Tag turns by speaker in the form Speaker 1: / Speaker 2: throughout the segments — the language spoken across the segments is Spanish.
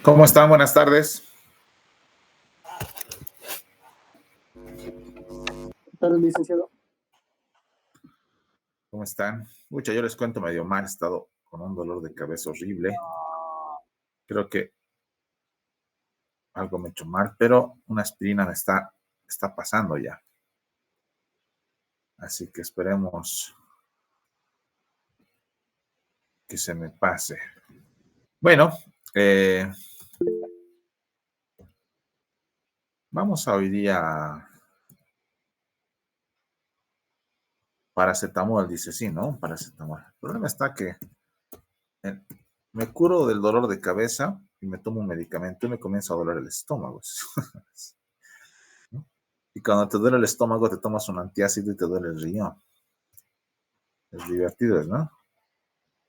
Speaker 1: ¿Cómo están? Buenas tardes.
Speaker 2: Tardes, licenciado.
Speaker 1: ¿Cómo están? Mucha, yo les cuento medio mal, he estado con un dolor de cabeza horrible. Creo que algo me he hecho mal, pero una aspirina está pasando ya. Así que esperemos que se me pase. Bueno, vamos a hoy día paracetamol, dice sí, ¿no? Paracetamol. El problema está que eh, me curo del dolor de cabeza y me tomo un medicamento y me comienza a doler el estómago. ¿No? Y cuando te duele el estómago, te tomas un antiácido y te duele el riñón. Es divertido, ¿no?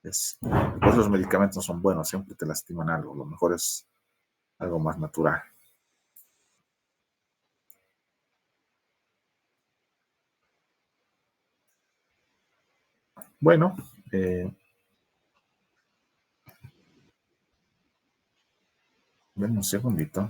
Speaker 1: Pues los medicamentos no son buenos, siempre te lastiman algo. Lo mejor es algo más natural. Bueno, ven un segundito.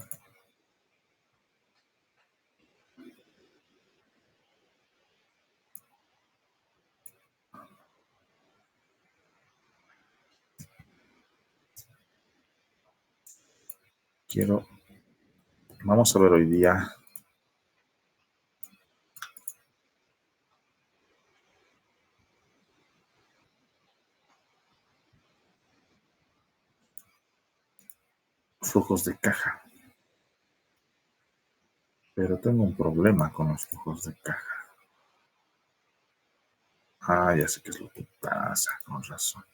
Speaker 1: Vamos a ver hoy día flujos de caja. Pero tengo un problema con los flujos de caja. Ah, ya sé qué es lo que pasa, con razón.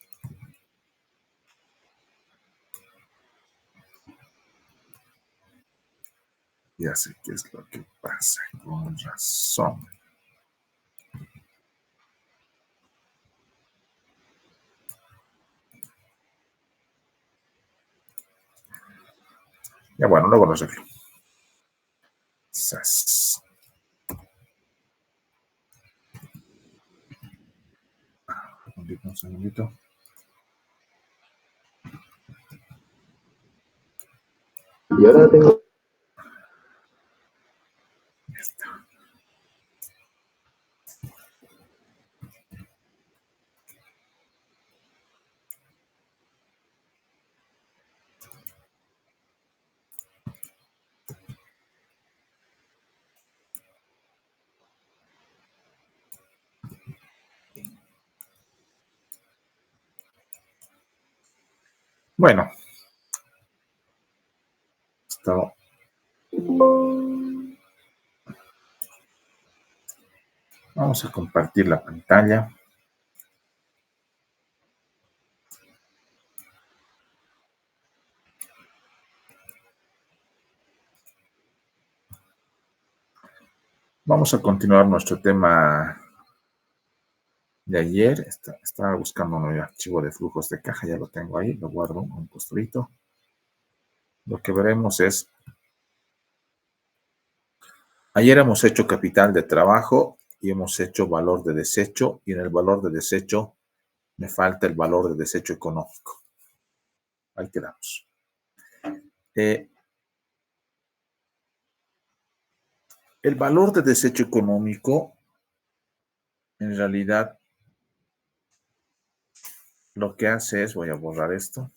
Speaker 1: Ya sé qué es lo que pasa, con razón. Ya bueno, luego lo arreglo. Sas. Un segundito.
Speaker 2: Y ahora tengo.
Speaker 1: Ya está. Bueno, esto. Vamos a compartir la pantalla. Vamos a continuar nuestro tema de ayer. Estaba buscando un archivo de flujos de caja, ya lo tengo ahí, lo guardo en un costurito. Lo que veremos es, ayer hemos hecho capital de trabajo y hemos hecho valor de desecho, y en el valor de desecho me falta el valor de desecho económico. Ahí quedamos. El valor de desecho económico, en realidad, lo que hace es, voy a borrar esto,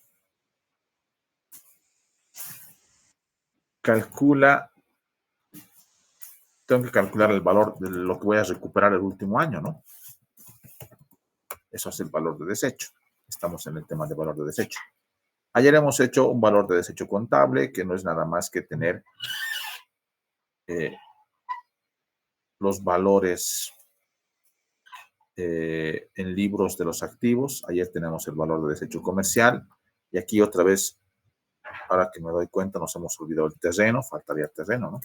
Speaker 1: tengo que calcular el valor de lo que voy a recuperar el último año, ¿no? Eso es el valor de desecho. Estamos en el tema de valor de desecho. Ayer hemos hecho un valor de desecho contable, que no es nada más que tener los valores en libros de los activos. Ayer tenemos el valor de desecho comercial. Y aquí otra vez, ahora que me doy cuenta, nos hemos olvidado el terreno. Faltaría terreno, ¿no?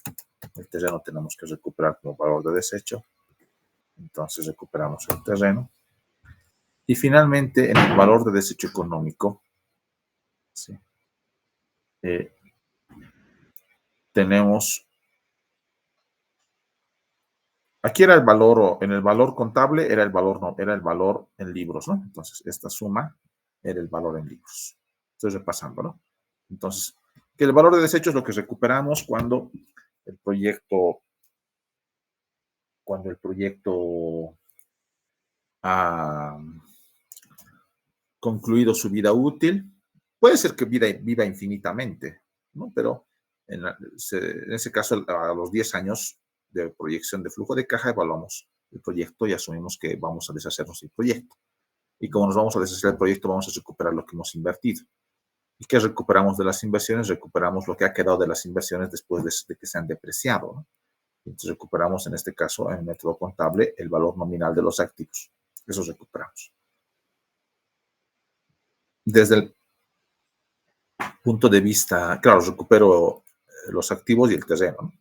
Speaker 1: El terreno tenemos que recuperar como valor de desecho. Entonces recuperamos el terreno. Y finalmente, en el valor de desecho económico, ¿sí? Tenemos, aquí era el valor, en el valor contable era el valor, no, era el valor en libros, ¿no? Entonces, esta suma era el valor en libros. Estoy repasando, ¿no? Entonces, Que el valor de desecho es lo que recuperamos cuando el proyecto ha concluido su vida útil. Puede ser que viva infinitamente, ¿no? Pero en ese caso, a los 10 años de proyección de flujo de caja, evaluamos el proyecto y asumimos que vamos a deshacernos del proyecto. Y como nos vamos a deshacer del proyecto, vamos a recuperar lo que hemos invertido. ¿Y qué recuperamos de las inversiones? Recuperamos lo que ha quedado de las inversiones después de que se han depreciado, ¿no? Entonces recuperamos, en este caso, en el método contable, el valor nominal de los activos. Eso recuperamos. Desde el punto de vista, claro, recupero los activos y el terreno, ¿no?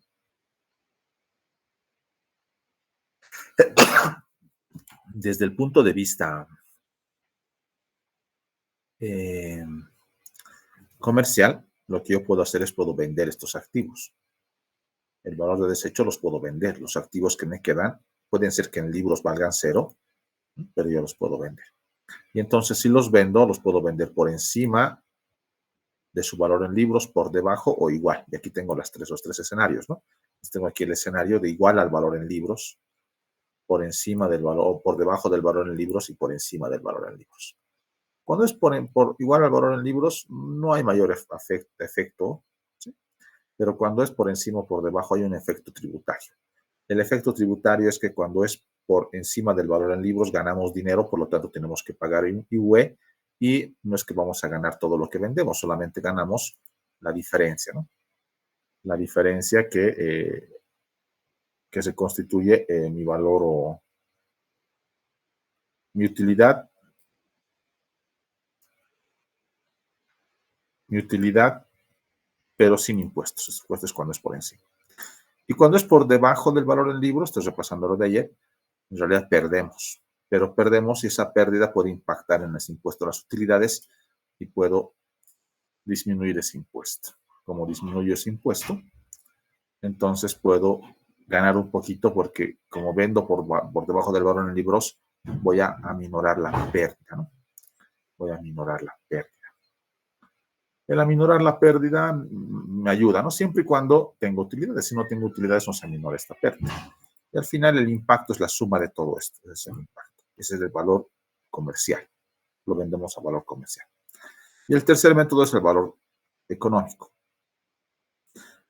Speaker 1: Desde el punto de vista comercial, lo que yo puedo hacer es puedo vender estos activos. El valor de desecho los puedo vender. Los activos que me quedan pueden ser que en libros valgan 0, pero yo los puedo vender. Y entonces, si los vendo, los puedo vender por encima de su valor en libros, por debajo o igual. Y aquí tengo los tres escenarios, ¿no? Tengo aquí el escenario de igual al valor en libros, por encima del valor, por debajo del valor en libros y por encima del valor en libros. Cuando es por igual al valor en libros, no hay mayor efecto, ¿sí? Pero cuando es por encima o por debajo, hay un efecto tributario. El efecto tributario es que cuando es por encima del valor en libros, ganamos dinero, por lo tanto tenemos que pagar IVA, y no es que vamos a ganar todo lo que vendemos, solamente ganamos la diferencia, ¿no? La diferencia que se constituye mi valor o mi utilidad, pero sin impuestos. Esto es cuando es por encima. Y cuando es por debajo del valor en libros, estoy repasando lo de ayer, en realidad perdemos. Pero perdemos y esa pérdida puede impactar en ese impuesto a las utilidades y puedo disminuir ese impuesto. Como disminuyo ese impuesto, entonces puedo ganar un poquito porque como vendo por debajo del valor en libros, voy a aminorar la pérdida, ¿no? Voy a aminorar la pérdida. El aminorar la pérdida me ayuda, ¿no? Siempre y cuando tengo utilidades. Si no tengo utilidades, no se aminora esta pérdida. Y al final el impacto es la suma de todo esto. Ese es el impacto. Ese es el valor comercial. Lo vendemos a valor comercial. Y el tercer método es el valor económico.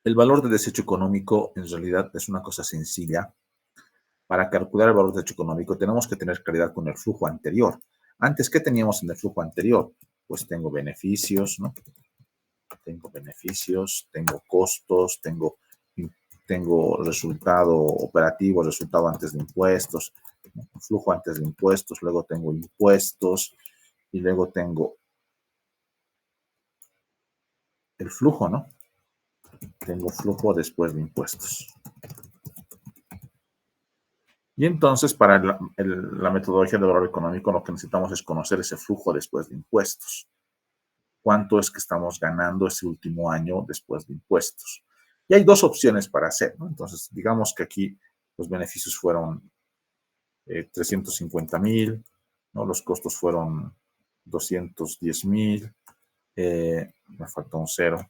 Speaker 1: El valor de desecho económico en realidad es una cosa sencilla. Para calcular el valor de desecho económico tenemos que tener claridad con el flujo anterior. Antes, ¿qué teníamos en el flujo anterior? Pues tengo beneficios, ¿no? Tengo beneficios, tengo costos, tengo resultado operativo, resultado antes de impuestos, flujo antes de impuestos, luego tengo impuestos y luego tengo el flujo, ¿no? Tengo flujo después de impuestos. Y entonces, para la metodología de valor económico, lo que necesitamos es conocer ese flujo después de impuestos. ¿Cuánto es que estamos ganando ese último año después de impuestos? Y hay dos opciones para hacer, ¿no? Entonces, digamos que aquí los beneficios fueron 350,000, ¿no? Los costos fueron 210,000, me faltó un 0.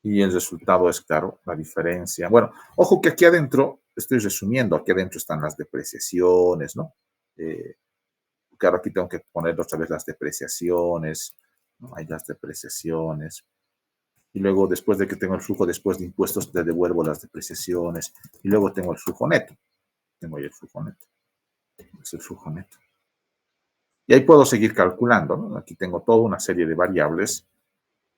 Speaker 1: Y el resultado es, claro, la diferencia. Bueno, ojo que aquí adentro, estoy resumiendo, aquí adentro están las depreciaciones, ¿no? Claro, aquí tengo que poner otra vez las depreciaciones, ¿no? Hay las depreciaciones. Y luego, después de que tengo el flujo después de impuestos, le devuelvo las depreciaciones. Y luego tengo el flujo neto. Tengo ahí el flujo neto. Es el flujo neto. Y ahí puedo seguir calculando, ¿no? Aquí tengo toda una serie de variables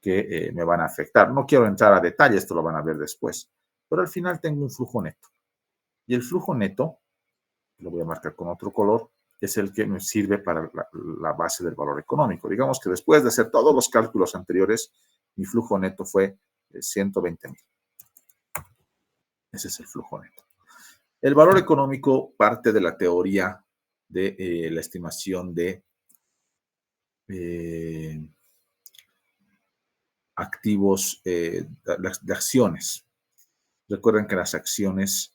Speaker 1: que me van a afectar. No quiero entrar a detalle, esto lo van a ver después. Pero al final tengo un flujo neto. Y el flujo neto, lo voy a marcar con otro color, es el que me sirve para la base del valor económico. Digamos que después de hacer todos los cálculos anteriores, mi flujo neto fue 120,000. Ese es el flujo neto. El valor económico parte de la teoría de la estimación de activos, de acciones. Recuerden que las acciones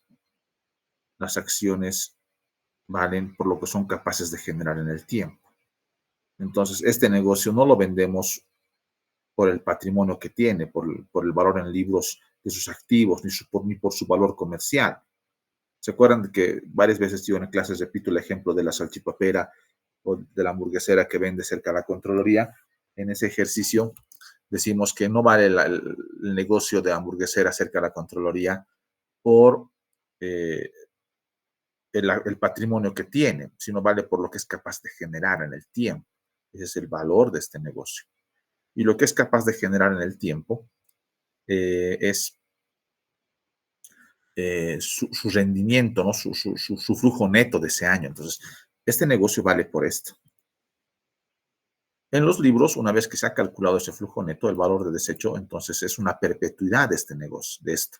Speaker 1: valen por lo que son capaces de generar en el tiempo. Entonces, este negocio no lo vendemos por el patrimonio que tiene, por el valor en libros de sus activos, ni por su valor comercial. ¿Se acuerdan de que varias veces yo en clases repito el ejemplo de la salchipapera o de la hamburguesera que vende cerca de la Contraloría? En ese ejercicio decimos que no vale el negocio de hamburguesera cerca de la Contraloría por el patrimonio que tiene, sino vale por lo que es capaz de generar en el tiempo. Ese es el valor de este negocio. Y lo que es capaz de generar en el tiempo es su rendimiento, ¿no? Su flujo neto de ese año. Entonces, este negocio vale por esto. En los libros, una vez que se ha calculado ese flujo neto, el valor de desecho, entonces es una perpetuidad de este negocio, de esto.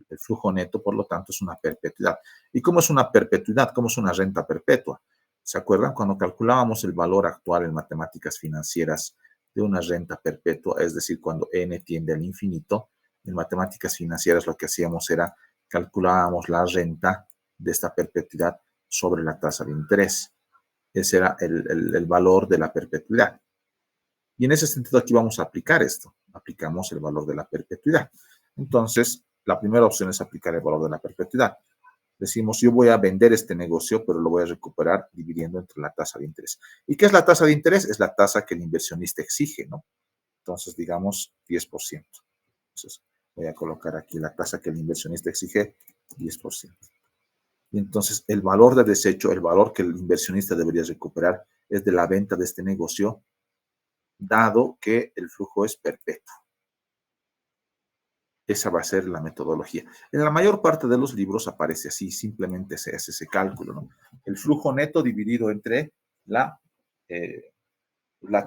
Speaker 1: El flujo neto, por lo tanto, es una perpetuidad. ¿Y cómo es una perpetuidad? ¿Cómo es una renta perpetua? ¿Se acuerdan? Cuando calculábamos el valor actual en matemáticas financieras de una renta perpetua, es decir, cuando n tiende al infinito, en matemáticas financieras lo que hacíamos era calculábamos la renta de esta perpetuidad sobre la tasa de interés. Ese era el valor de la perpetuidad. Y en ese sentido aquí vamos a aplicar esto. Aplicamos el valor de la perpetuidad. Entonces, la primera opción es aplicar el valor de la perpetuidad. Decimos, yo voy a vender este negocio, pero lo voy a recuperar dividiendo entre la tasa de interés. ¿Y qué es la tasa de interés? Es la tasa que el inversionista exige, ¿no? Entonces, digamos, 10%. Entonces, voy a colocar aquí la tasa que el inversionista exige, 10%. Y entonces, el valor de desecho, el valor que el inversionista debería recuperar, es de la venta de este negocio, dado que el flujo es perpetuo. Esa va a ser la metodología. En la mayor parte de los libros aparece así, simplemente se hace ese cálculo, ¿no? El flujo neto dividido entre la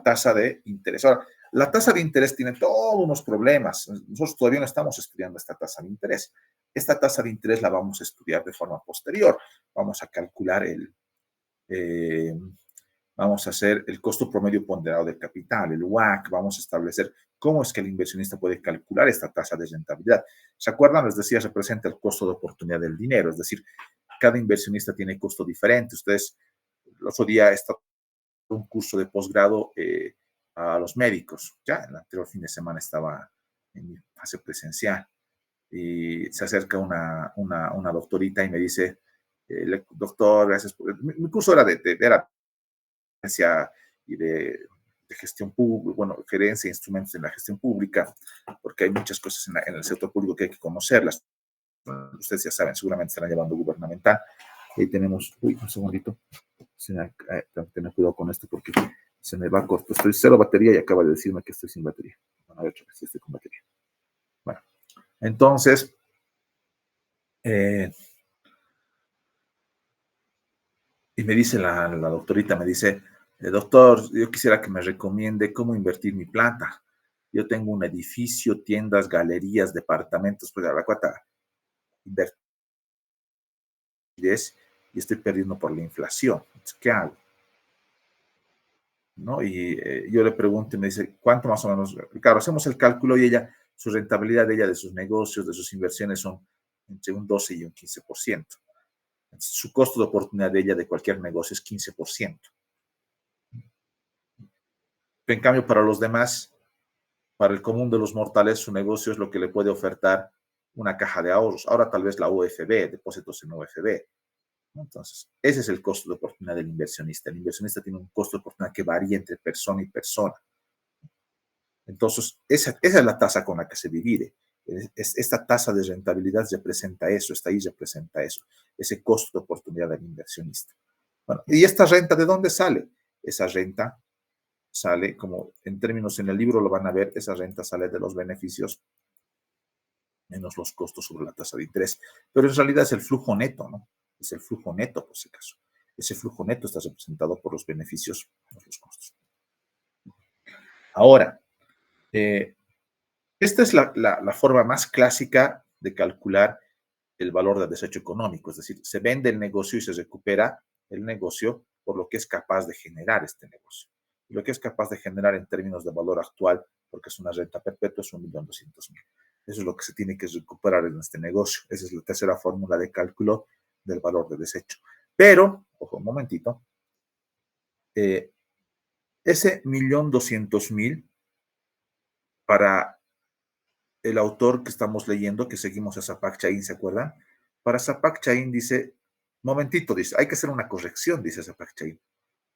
Speaker 1: tasa de interés. Ahora, la tasa de interés tiene todos unos problemas. Nosotros todavía no estamos estudiando esta tasa de interés. Esta tasa de interés la vamos a estudiar de forma posterior. Vamos a calcular vamos a hacer el costo promedio ponderado del capital, el WACC, vamos a establecer cómo es que el inversionista puede calcular esta tasa de rentabilidad. ¿Se acuerdan? Les decía, representa el costo de oportunidad del dinero, es decir, cada inversionista tiene costo diferente. Ustedes, el otro día está un curso de posgrado a los médicos, ya el anterior fin de semana estaba en mi fase presencial y se acerca una doctorita y me dice, doctor, gracias por... Mi curso era era y de gestión pública, bueno, gerencia e instrumentos en la gestión pública, porque hay muchas cosas en el sector público que hay que conocerlas. Ustedes ya saben, seguramente estarán llevando gubernamental. Ahí tenemos, uy, un segundito, tener cuidado con esto porque se me va corto. Estoy cero batería y acaba de decirme que estoy sin batería. Bueno, a ver, si estoy con batería. Bueno, entonces, y me dice la doctorita, me dice, doctor, yo quisiera que me recomiende cómo invertir mi plata. Yo tengo un edificio, tiendas, galerías, departamentos, pues a la cuata invertir y estoy perdiendo por la inflación. Entonces, ¿qué hago? ¿No? Y yo le pregunto y me dice, ¿cuánto más o menos? Claro, hacemos el cálculo y ella, su rentabilidad de ella, de sus negocios, de sus inversiones son entre un 12 y un 15%. Su costo de oportunidad de ella de cualquier negocio es 15%. En cambio, para los demás, para el común de los mortales, su negocio es lo que le puede ofertar una caja de ahorros. Ahora tal vez la UFB, depósitos en UFB. Entonces, ese es el costo de oportunidad del inversionista. El inversionista tiene un costo de oportunidad que varía entre persona y persona. Entonces, esa es la tasa con la que se divide. Esta tasa de rentabilidad representa eso, esta ahí representa eso, ese costo de oportunidad del inversionista. Bueno, ¿y esta renta de dónde sale? Esa renta sale, como en términos en el libro lo van a ver, esa renta sale de los beneficios menos los costos sobre la tasa de interés. Pero en realidad es el flujo neto, ¿no? Es el flujo neto, por si acaso. Ese flujo neto está representado por los beneficios menos los costos. Ahora, esta es la forma más clásica de calcular el valor del desecho económico, es decir, se vende el negocio y se recupera el negocio por lo que es capaz de generar este negocio. Y lo que es capaz de generar en términos de valor actual, porque es una renta perpetua, es 1.200.000. Eso es lo que se tiene que recuperar en este negocio. Esa es la tercera fórmula de cálculo del valor de desecho. Pero, ojo, un momentito, ese 1.200.000 para el autor que estamos leyendo, que seguimos a Sapak Chain, ¿se acuerdan? Para Sapak Chain dice, momentito, dice, hay que hacer una corrección, dice Sapak Chain.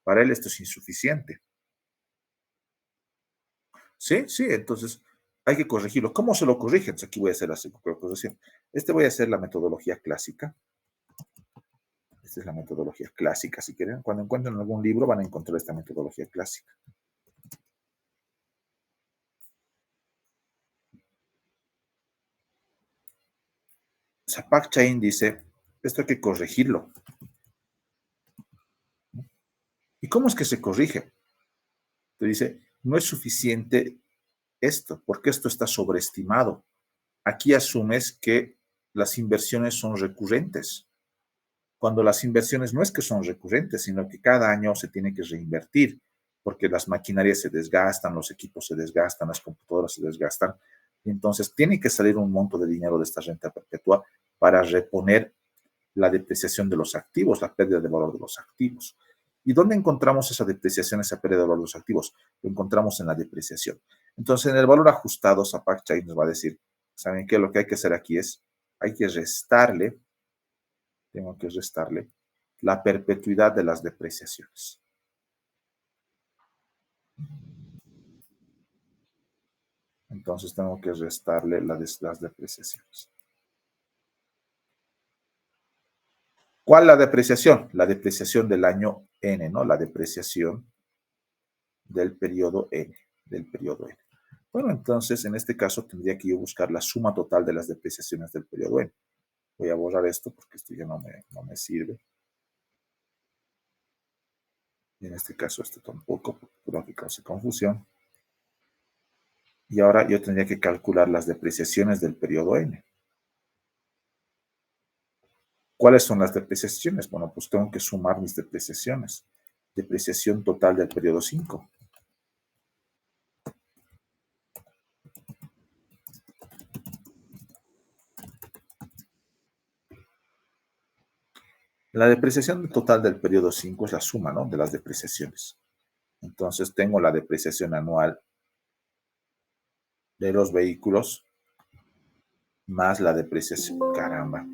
Speaker 1: Para él esto es insuficiente. Sí, sí, entonces hay que corregirlo. ¿Cómo se lo corrigen? Entonces aquí voy a hacer la corrección. Voy a hacer la metodología clásica. Esta es la metodología clásica, si quieren. Cuando encuentren algún libro van a encontrar esta metodología clásica. Sapak Chain dice, esto hay que corregirlo. ¿Y cómo es que se corrige? Te dice, no es suficiente esto, porque esto está sobreestimado. Aquí asumes que las inversiones son recurrentes, cuando las inversiones no es que son recurrentes, sino que cada año se tiene que reinvertir, porque las maquinarias se desgastan, los equipos se desgastan, las computadoras se desgastan. Entonces, tiene que salir un monto de dinero de esta renta perpetua para reponer la depreciación de los activos, la pérdida de valor de los activos. ¿Y dónde encontramos esa depreciación, esa pérdida de valor de los activos? Lo encontramos en la depreciación. Entonces, en el valor ajustado, Sapak Chain nos va a decir, ¿saben qué? Lo que hay que hacer aquí es, hay que restarle, tengo que restarle la perpetuidad de las depreciaciones. Entonces, tengo que restarle las depreciaciones. ¿Cuál la depreciación? La depreciación del año N, ¿no? La depreciación del periodo N, Bueno, entonces, en este caso, tendría que yo buscar la suma total de las depreciaciones del periodo N. Voy a borrar esto porque esto ya no me sirve. Y en este caso, esto tampoco, porque causa confusión. Y ahora yo tendría que calcular las depreciaciones del periodo N. ¿Cuáles son las depreciaciones? Bueno, pues tengo que sumar mis depreciaciones. Depreciación total del periodo 5. La depreciación total del periodo 5 es la suma, ¿no?, de las depreciaciones. Entonces tengo la depreciación anual de los vehículos más la depreciación, caramba,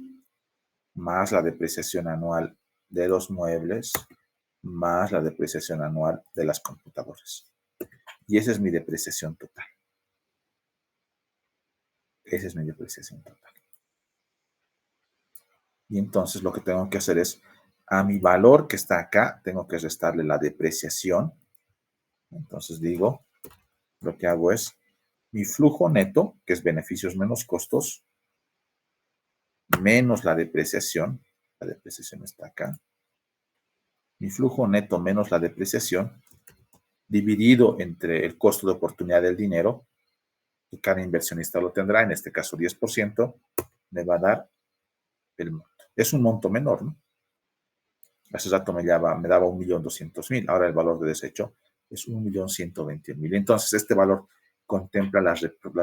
Speaker 1: más la depreciación anual de los muebles más la depreciación anual de las computadoras. Y esa es mi depreciación total. Esa es mi depreciación total. Y entonces lo que tengo que hacer es, a mi valor que está acá, tengo que restarle la depreciación. Entonces digo, lo que hago es, mi flujo neto, que es beneficios menos costos, menos la depreciación está acá, mi flujo neto menos la depreciación, dividido entre el costo de oportunidad del dinero, que cada inversionista lo tendrá, en este caso 10%, me va a dar el monto. Es un monto menor, ¿no? Hace rato me daba 1.200.000, ahora el valor de desecho es 1.120.000. Entonces, este valor contempla la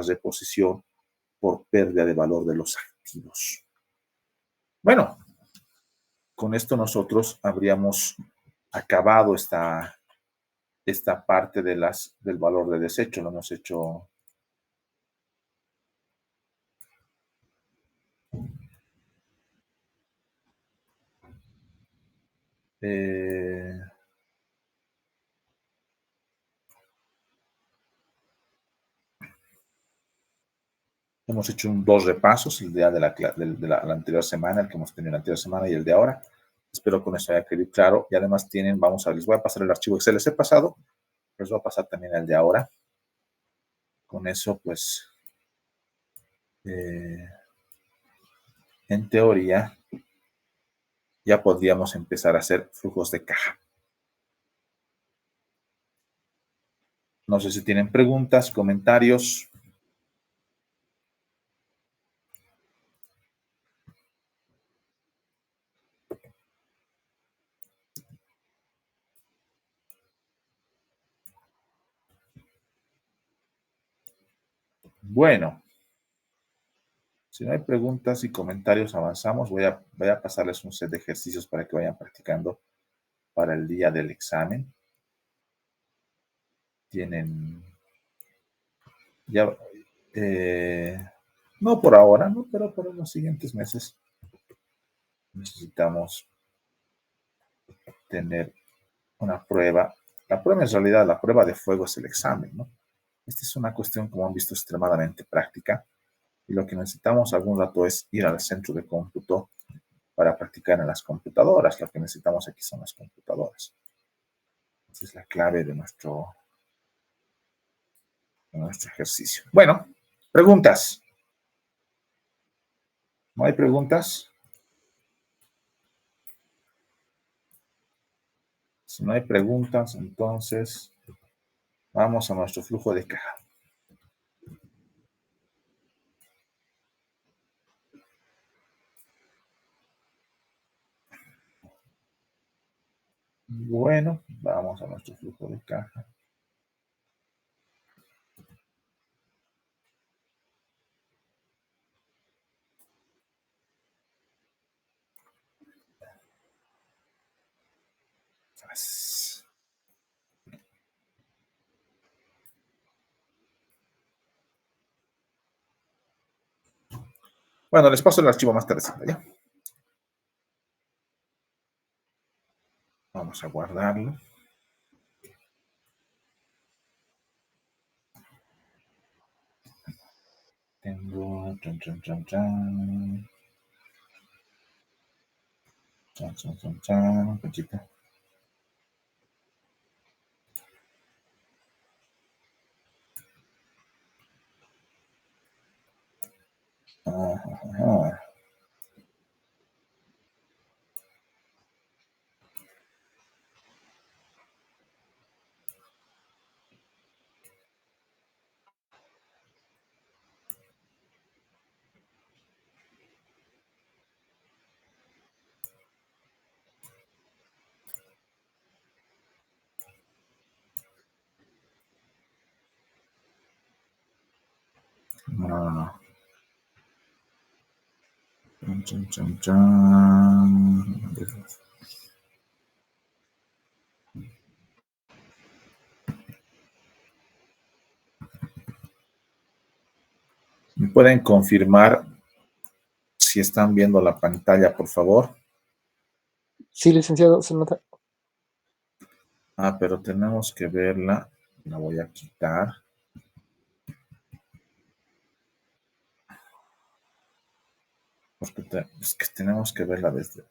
Speaker 1: reposición por pérdida de valor de los activos. Bueno, con esto nosotros habríamos acabado esta parte del valor de desecho. Lo hemos hecho. Hemos hecho dos repasos, el día de la anterior semana, el que hemos tenido la anterior semana y el de ahora. Espero con eso haya quedado claro. Y además les voy a pasar el archivo Excel. Les he pasado, les voy a pasar también el de ahora. Con eso, pues, en teoría, ya podríamos empezar a hacer flujos de caja. No sé si tienen preguntas, comentarios. Bueno, si no hay preguntas y comentarios, avanzamos. Voy a pasarles un set de ejercicios para que vayan practicando para el día del examen. Tienen Ya, no por ahora, ¿no? Pero por los siguientes meses necesitamos tener una prueba. La prueba en realidad, la prueba de fuego es el examen, ¿no? Esta es una cuestión, como han visto, extremadamente práctica y lo que necesitamos algún rato es ir al centro de cómputo para practicar en las computadoras. Lo que necesitamos aquí son las computadoras. Esa es la clave de nuestro ejercicio. Bueno, preguntas. ¿No hay preguntas? Si no hay preguntas, entonces vamos a nuestro flujo de caja. Bueno, vamos a nuestro flujo de caja. Bueno, les paso el archivo más tarde, ¿ya? Vamos a guardarlo. Tengo... Pechita. No. ¿Me pueden confirmar si están viendo la pantalla, por favor?
Speaker 2: Sí, licenciado, se nota.
Speaker 1: Ah, pero tenemos que verla. La voy a quitar. Porque es que tenemos que verla desde...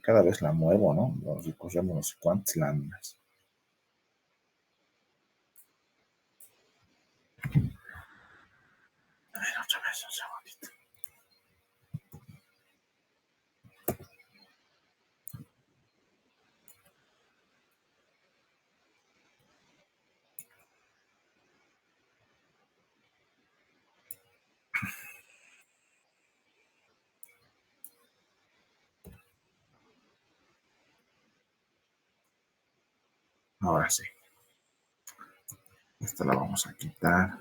Speaker 1: Cada vez la muevo, ¿no? Recorremos no sé cuántas láminas. A ver, otra vez, un segundito. Ahora sí. Esta la vamos a quitar.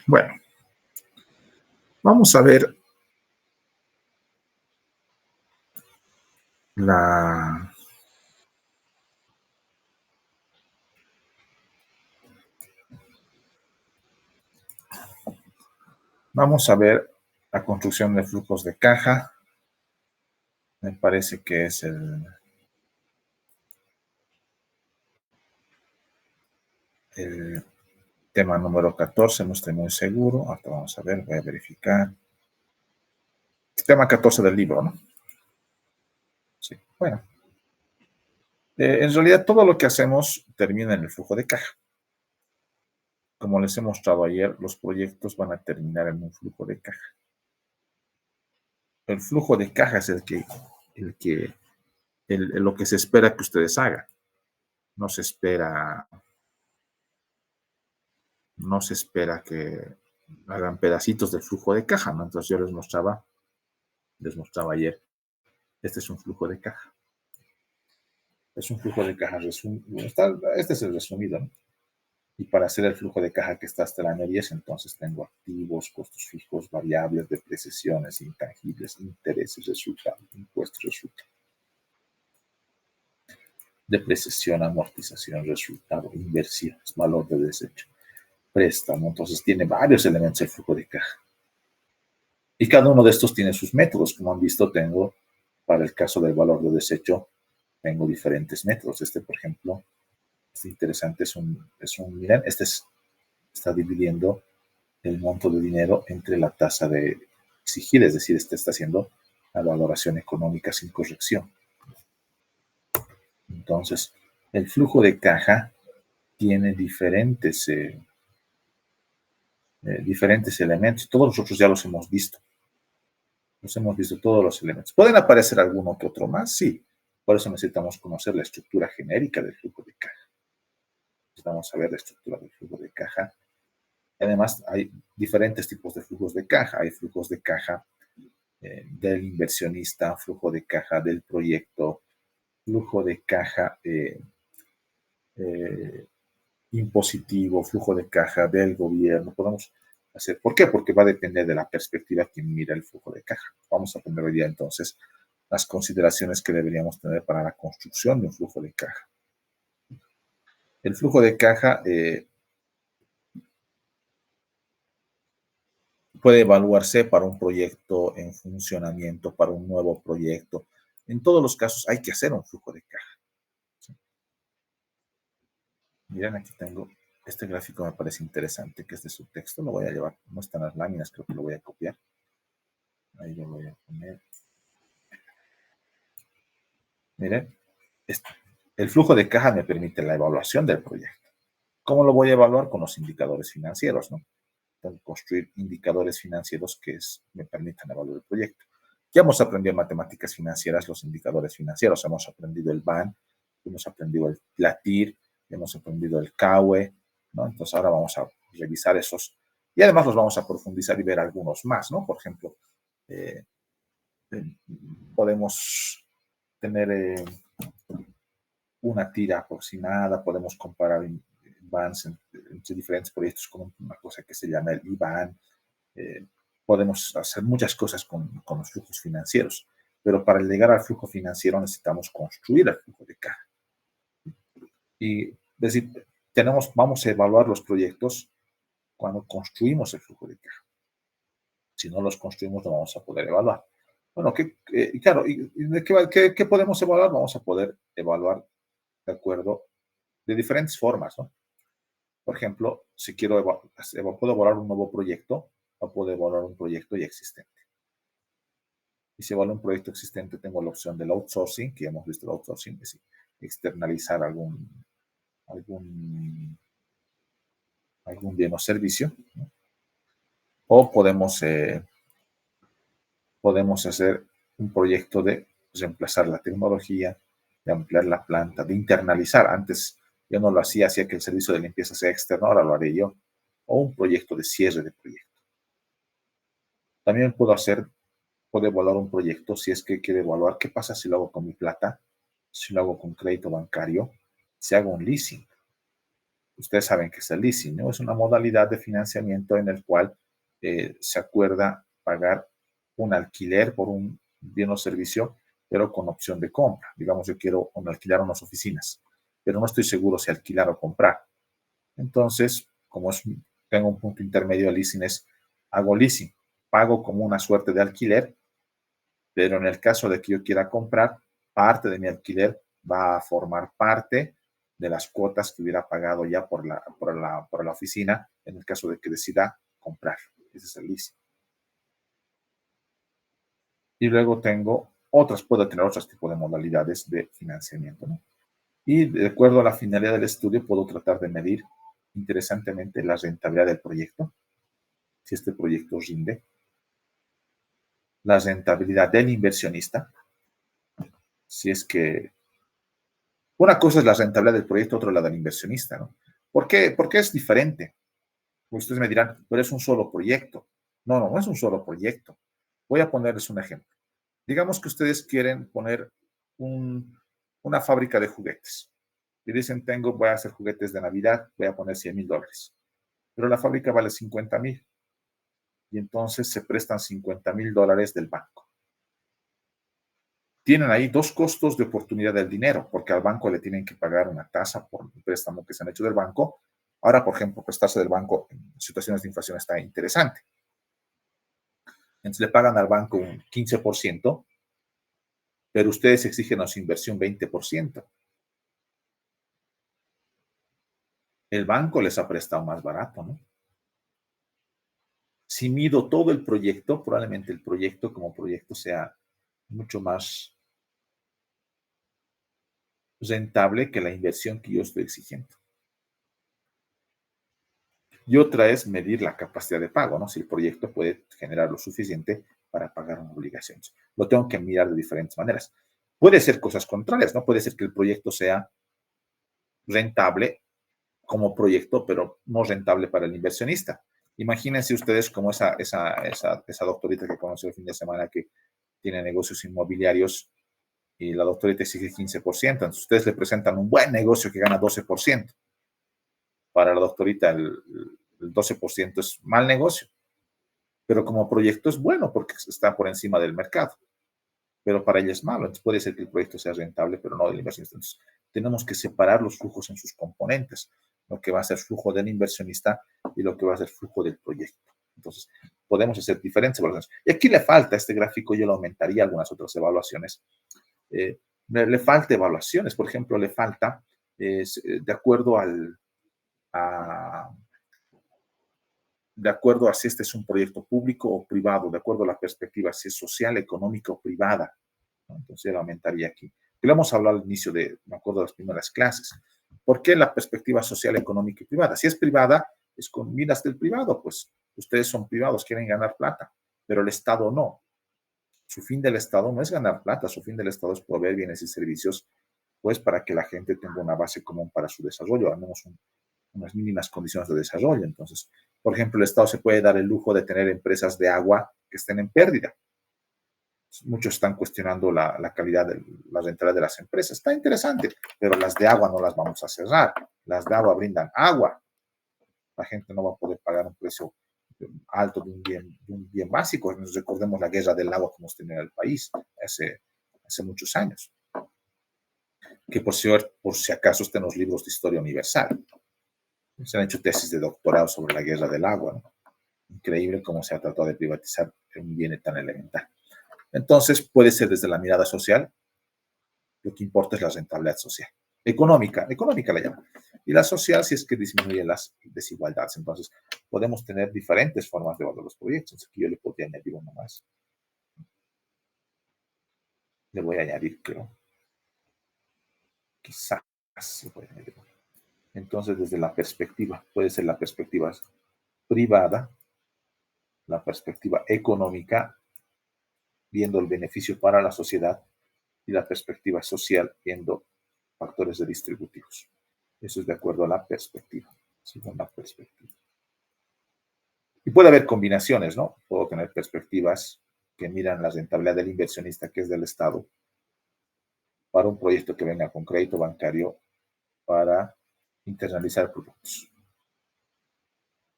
Speaker 1: Bueno, vamos a ver la... Vamos a ver la construcción de flujos de caja. Me parece que es el tema número 14, no estoy muy seguro. Ahora vamos a ver, voy a verificar. El tema 14 del libro, ¿no? Sí, bueno, En realidad, todo lo que hacemos termina en el flujo de caja. Como les he mostrado ayer, los proyectos van a terminar en un flujo de caja. El flujo de caja es lo que se espera que ustedes hagan. No se espera que hagan pedacitos del flujo de caja, ¿no? Entonces yo les mostraba ayer, este es un flujo de caja. Es un flujo de caja resumido. Este es el resumido, ¿no? Y para hacer el flujo de caja que está hasta el año 10, entonces tengo activos, costos fijos, variables, depreciaciones, intangibles, intereses, resultados, impuestos, resultados. Depreciación, amortización, resultado, inversiones, valor de desecho, préstamo. Entonces tiene varios elementos el flujo de caja. Y cada uno de estos tiene sus métodos. Como han visto, tengo, para el caso del valor de desecho, tengo diferentes métodos. Este, por ejemplo, es interesante, miren, está dividiendo el monto de dinero entre la tasa de exigir, es decir, este está haciendo la valoración económica sin corrección. Entonces, el flujo de caja tiene diferentes elementos. Todos nosotros ya los hemos visto. Los hemos visto todos los elementos. ¿Pueden aparecer alguno que otro más? Sí. Por eso necesitamos conocer la estructura genérica del flujo de caja. Necesitamos saber la estructura del flujo de caja. Además, hay diferentes tipos de flujos de caja. Hay flujos de caja del inversionista, flujo de caja del proyecto, flujo de caja impositivo, flujo de caja del gobierno. Podemos hacer, ¿por qué? Porque va a depender de la perspectiva que mira el flujo de caja. Vamos a aprender hoy día entonces las consideraciones que deberíamos tener para la construcción de un flujo de caja. El flujo de caja puede evaluarse para un proyecto en funcionamiento, para un nuevo proyecto. En todos los casos hay que hacer un flujo de caja. ¿Sí? Miren, aquí tengo este gráfico, me parece interesante, que es de subtexto. Lo voy a llevar, no están las láminas, creo que lo voy a copiar. Ahí lo voy a poner. Miren, el flujo de caja me permite la evaluación del proyecto. ¿Cómo lo voy a evaluar? Con los indicadores financieros, ¿no? Tengo que construir indicadores financieros que me permitan evaluar el proyecto. Ya hemos aprendido en matemáticas financieras los indicadores financieros. Hemos aprendido el BAN, hemos aprendido el PLATIR, hemos aprendido el CAUE, ¿no? Entonces ahora vamos a revisar esos y además los vamos a profundizar y ver algunos más, ¿no? Por ejemplo, podemos tener una tira aproximada, podemos comparar BANs entre diferentes proyectos con una cosa que se llama el IBAN. Podemos hacer muchas cosas con los flujos financieros, pero para llegar al flujo financiero necesitamos construir el flujo de caja. Y decir, vamos a evaluar los proyectos cuando construimos el flujo de caja. Si no los construimos, no vamos a poder evaluar. Bueno, claro, ¿qué podemos evaluar? Vamos a poder evaluar de acuerdo de diferentes formas, ¿no? Por ejemplo, si puedo evaluar un nuevo proyecto o puedo evaluar un proyecto ya existente. Y si evalúo un proyecto existente, tengo la opción del outsourcing, que ya hemos visto el outsourcing, es decir, externalizar algún bien o servicio, ¿no? O podemos hacer un proyecto de reemplazar la tecnología, de ampliar la planta, de internalizar. Antes yo no lo hacía que el servicio de limpieza sea externo, ahora lo haré yo. O un proyecto de cierre de proyecto. También puedo evaluar un proyecto si es que quiero evaluar qué pasa si lo hago con mi plata, si lo hago con crédito bancario, si hago un leasing. Ustedes saben que es el leasing, ¿no? Es una modalidad de financiamiento en el cual se acuerda pagar un alquiler por un bien o servicio, pero con opción de compra. Digamos, yo quiero alquilar unas oficinas, pero no estoy seguro si alquilar o comprar. Entonces, como tengo un punto intermedio de leasing, hago leasing, pago como una suerte de alquiler, pero en el caso de que yo quiera comprar, parte de mi alquiler va a formar parte de las cuotas que hubiera pagado ya por la oficina en el caso de que decida comprar. Ese es el leasing. Y luego puedo tener otros tipos de modalidades de financiamiento, ¿no? Y de acuerdo a la finalidad del estudio, puedo tratar de medir interesantemente la rentabilidad del proyecto, si este proyecto rinde, la rentabilidad del inversionista, si es que una cosa es la rentabilidad del proyecto, otra la del inversionista, ¿no? ¿Por qué? Porque es diferente. Ustedes me dirán, pero es un solo proyecto. No, no, no es un solo proyecto. Voy a ponerles un ejemplo. Digamos que ustedes quieren poner una fábrica de juguetes. Y dicen, voy a hacer juguetes de Navidad, voy a poner $100,000. Pero la fábrica vale 50,000. Y entonces se prestan $50,000 del banco. Tienen ahí dos costos de oportunidad del dinero, porque al banco le tienen que pagar una tasa por el préstamo que se han hecho del banco. Ahora, por ejemplo, prestarse del banco en situaciones de inflación está interesante. Entonces le pagan al banco un 15%, pero ustedes exigen a su inversión 20%. El banco les ha prestado más barato, ¿no? Si mido todo el proyecto, probablemente el proyecto como proyecto sea mucho más rentable que la inversión que yo estoy exigiendo. Y otra es medir la capacidad de pago, ¿no? Si el proyecto puede generar lo suficiente para pagar una obligación. Lo tengo que mirar de diferentes maneras. Puede ser cosas contrarias, ¿no? Puede ser que el proyecto sea rentable como proyecto, pero no rentable para el inversionista. Imagínense ustedes como esa doctorita que conocí el fin de semana que tiene negocios inmobiliarios y la doctorita exige 15%. Entonces ustedes le presentan un buen negocio que gana 12%. Para la doctorita el 12% es mal negocio, pero como proyecto es bueno porque está por encima del mercado, pero para ella es malo. Entonces puede ser que el proyecto sea rentable, pero no del inversionista. Entonces tenemos que separar los flujos en sus componentes, lo que va a ser flujo del inversionista y lo que va a ser flujo del proyecto. Entonces podemos hacer diferentes evaluaciones. Y aquí le falta este gráfico, yo lo aumentaría algunas otras evaluaciones. Le falta evaluaciones, por ejemplo, le falta, de acuerdo de acuerdo a si este es un proyecto público o privado, de acuerdo a la perspectiva si es social, económica o privada, ¿no? Entonces lo aumentaría aquí. Y lo hemos hablado al inicio me acuerdo de las primeras clases. ¿Por qué la perspectiva social, económica y privada? Si es privada, es con miras del privado, pues ustedes son privados, quieren ganar plata, pero el Estado no. Su fin del Estado no es ganar plata, su fin del Estado es proveer bienes y servicios, pues para que la gente tenga una base común para su desarrollo, al menos unas mínimas condiciones de desarrollo. Entonces, por ejemplo, el Estado se puede dar el lujo de tener empresas de agua que estén en pérdida. Muchos están cuestionando la calidad de la rentabilidad de las empresas. Está interesante, pero las de agua no las vamos a cerrar. Las de agua brindan agua. La gente no va a poder pagar un precio alto de un bien básico. Nos recordemos la guerra del agua que hemos tenido en el país hace muchos años. Que por si acaso estén los libros de historia universal. Se han hecho tesis de doctorado sobre la guerra del agua, ¿no? Increíble cómo se ha tratado de privatizar un bien tan elemental. Entonces, puede ser desde la mirada social, lo que importa es la rentabilidad social. Económica la llaman. Y la social si es que disminuye las desigualdades. Entonces, podemos tener diferentes formas de evaluar los proyectos. Aquí yo le podría añadir uno más. Le voy a añadir, creo. Quizás le voy a añadir. Entonces, desde la perspectiva, puede ser la perspectiva privada, la perspectiva económica, viendo el beneficio para la sociedad, y la perspectiva social, viendo factores redistributivos. Eso es de acuerdo a la perspectiva, según la perspectiva. Y puede haber combinaciones, ¿no? Puedo tener perspectivas que miran la rentabilidad del inversionista, que es del Estado, para un proyecto que venga con crédito bancario para internalizar productos.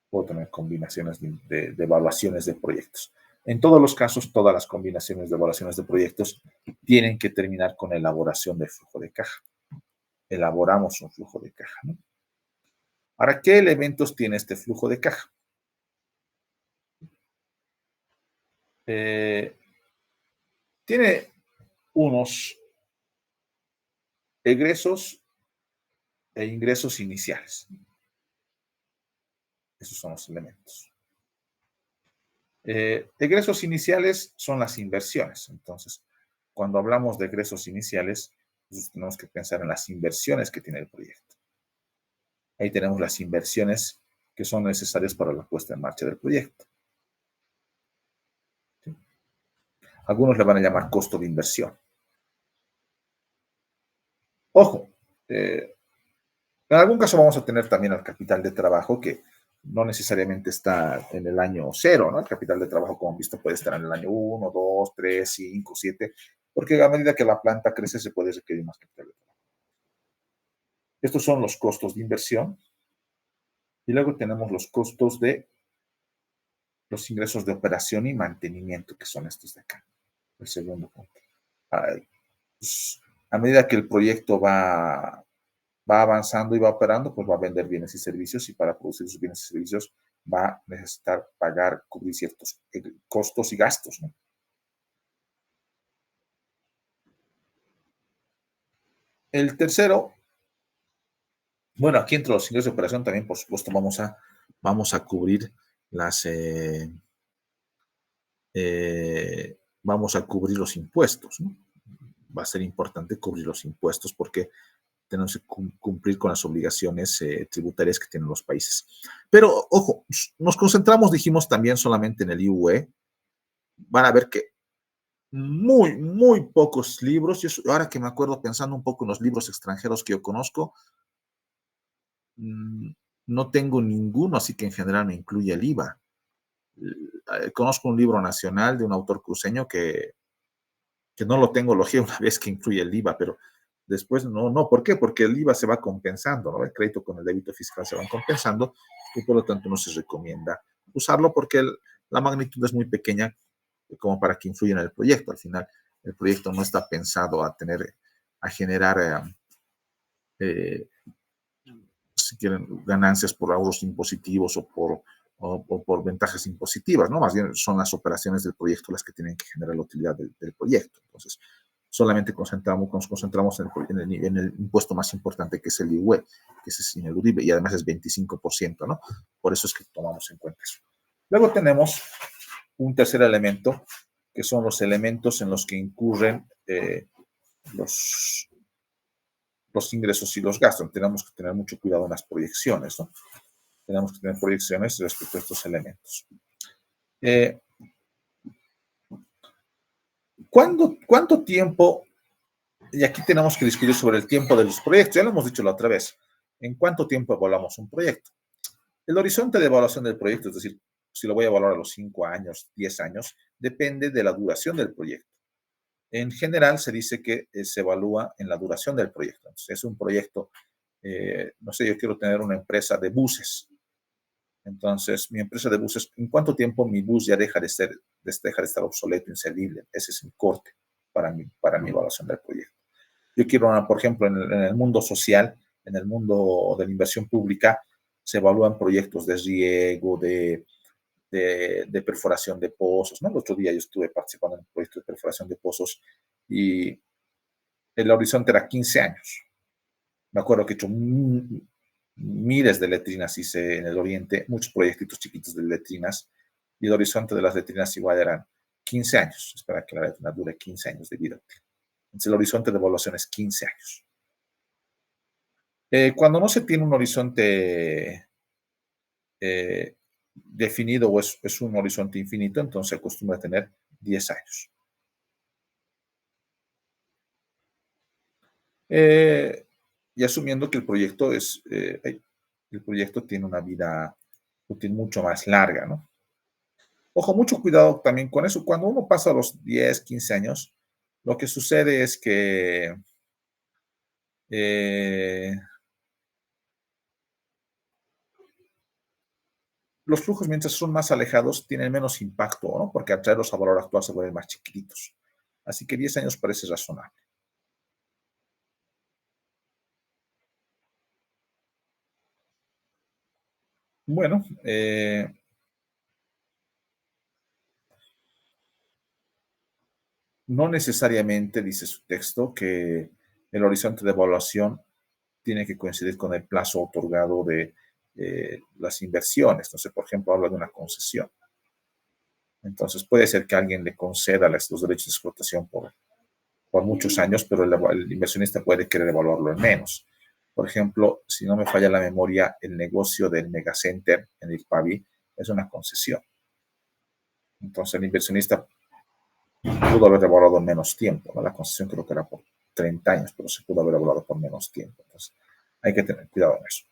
Speaker 1: Puedo tener combinaciones de evaluaciones de proyectos. En todos los casos, todas las combinaciones de evaluaciones de proyectos tienen que terminar con elaboración del flujo de caja. Elaboramos un flujo de caja, ¿no? Ahora, ¿qué elementos tiene este flujo de caja? Tiene unos egresos e ingresos iniciales. Esos son los elementos. Egresos iniciales son las inversiones. Entonces, cuando hablamos de egresos iniciales, Entonces tenemos que pensar en las inversiones que tiene el proyecto. Ahí tenemos las inversiones que son necesarias para la puesta en marcha del proyecto. ¿Sí? Algunos le van a llamar costo de inversión. Ojo, en algún caso vamos a tener también el capital de trabajo que no necesariamente está en el año 0, ¿no? El capital de trabajo, como han visto, puede estar en el año 1, 2, 3, 5, 7, porque a medida que la planta crece se puede requerir más capital de trabajo. Estos son los costos de inversión y luego tenemos los costos de los ingresos de operación y mantenimiento, que son estos de acá, el segundo punto. Pues, a medida que el proyecto va avanzando y va operando, pues va a vender bienes y servicios y para producir sus bienes y servicios va a necesitar cubrir ciertos costos y gastos, ¿no? El tercero, bueno, aquí entre los ingresos de operación también, por supuesto, vamos a cubrir vamos a cubrir los impuestos, ¿no? Va a ser importante cubrir los impuestos porque tenemos que cumplir con las obligaciones tributarias que tienen los países. Pero, ojo, nos concentramos, dijimos, también solamente en el IUE. Van a ver que muy pocos libros, y ahora que me acuerdo pensando un poco en los libros extranjeros que yo conozco, no tengo ninguno, así que en general me incluye el IVA. Conozco un libro nacional de un autor cruceño que no lo tengo logía una vez que incluye el IVA, pero después no. ¿Por qué? Porque el IVA se va compensando, ¿no? El crédito con el débito fiscal se van compensando y por lo tanto no se recomienda usarlo porque la magnitud es muy pequeña como para que influya en el proyecto. Al final, el proyecto no está pensado a generar, si quieren, ganancias por ahorros impositivos o por ventajas impositivas, ¿no? Más bien son las operaciones del proyecto las que tienen que generar la utilidad del proyecto. Entonces, solamente nos concentramos en el impuesto más importante, que es el IUE, que es ineludible y además es 25%, ¿no? Por eso es que tomamos en cuenta eso. Luego tenemos un tercer elemento, que son los elementos en los que incurren los ingresos y los gastos. Tenemos que tener mucho cuidado en las proyecciones, ¿no? Tenemos que tener proyecciones respecto a estos elementos. ¿Cuánto tiempo? Y aquí tenemos que discutir sobre el tiempo de los proyectos. Ya lo hemos dicho la otra vez. ¿En cuánto tiempo evaluamos un proyecto? El horizonte de evaluación del proyecto, es decir, si lo voy a evaluar a los 5 años, 10 años, depende de la duración del proyecto. En general, se dice que se evalúa en la duración del proyecto. Entonces, es un proyecto, no sé, yo quiero tener una empresa de buses. Entonces, mi empresa de buses, ¿en cuánto tiempo mi bus ya deja de estar obsoleto, inservible? Ese es mi corte para mi evaluación del proyecto. Yo quiero, por ejemplo, en el mundo social, en el mundo de la inversión pública, se evalúan proyectos de riego, de perforación de pozos, ¿no? El otro día yo estuve participando en un proyecto de perforación de pozos y el horizonte era 15 años. Me acuerdo que he hecho miles de letrinas, hice en el oriente, muchos proyectitos chiquitos de letrinas, y el horizonte de las letrinas igual eran 15 años. Espera que la letrina dure 15 años de vida útil. Entonces el horizonte de evaluación es 15 años. Cuando no se tiene un horizonte definido o es un horizonte infinito, entonces se acostumbra a tener 10 años. Y asumiendo que el proyecto tiene una vida útil mucho más larga, ¿no? Ojo, mucho cuidado también con eso. Cuando uno pasa los 10, 15 años, lo que sucede es que los flujos, mientras son más alejados, tienen menos impacto, ¿no? Porque al traerlos a valor actual se vuelven más chiquititos. Así que 10 años parece razonable. Bueno, no necesariamente dice su texto que el horizonte de evaluación tiene que coincidir con el plazo otorgado de las inversiones. Entonces, por ejemplo, habla de una concesión. Entonces, puede ser que alguien le conceda los derechos de explotación por por muchos años, pero el inversionista puede querer evaluarlo en menos. Por ejemplo, si no me falla la memoria, el negocio del Megacenter en el Pavi es una concesión. Entonces el inversionista pudo haber evaluado en menos tiempo, ¿no? La concesión creo que era por 30 años, pero se pudo haber evaluado por menos tiempo. Entonces hay que tener cuidado en eso.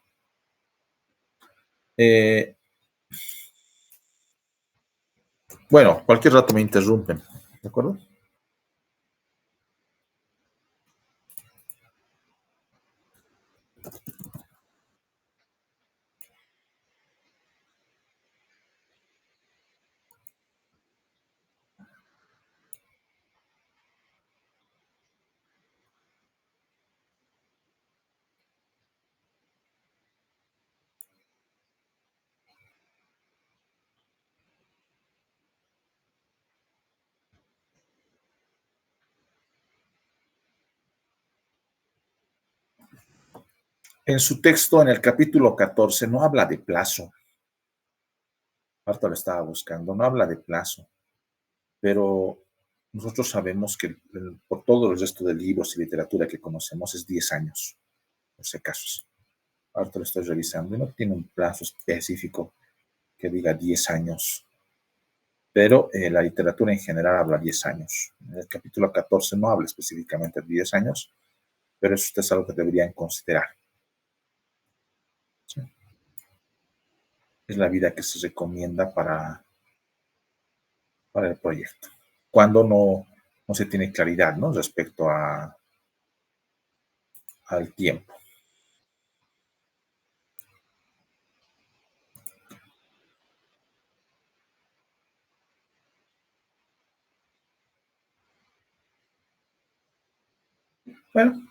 Speaker 1: Bueno, cualquier rato me interrumpen, ¿de acuerdo? En su texto, en el capítulo 14, no habla de plazo. Ahorita lo estaba buscando, no habla de plazo, pero nosotros sabemos que por todo el resto de libros y literatura que conocemos es 10 años, por si acaso. Ahorita lo estoy revisando y no tiene un plazo específico que diga 10 años, pero la literatura en general habla 10 años. En el capítulo 14 no habla específicamente de 10 años, pero eso es algo que deberían considerar. ¿Sí? Es la vida que se recomienda para el proyecto. Cuando no se tiene claridad, ¿no? Respecto al tiempo. Bueno,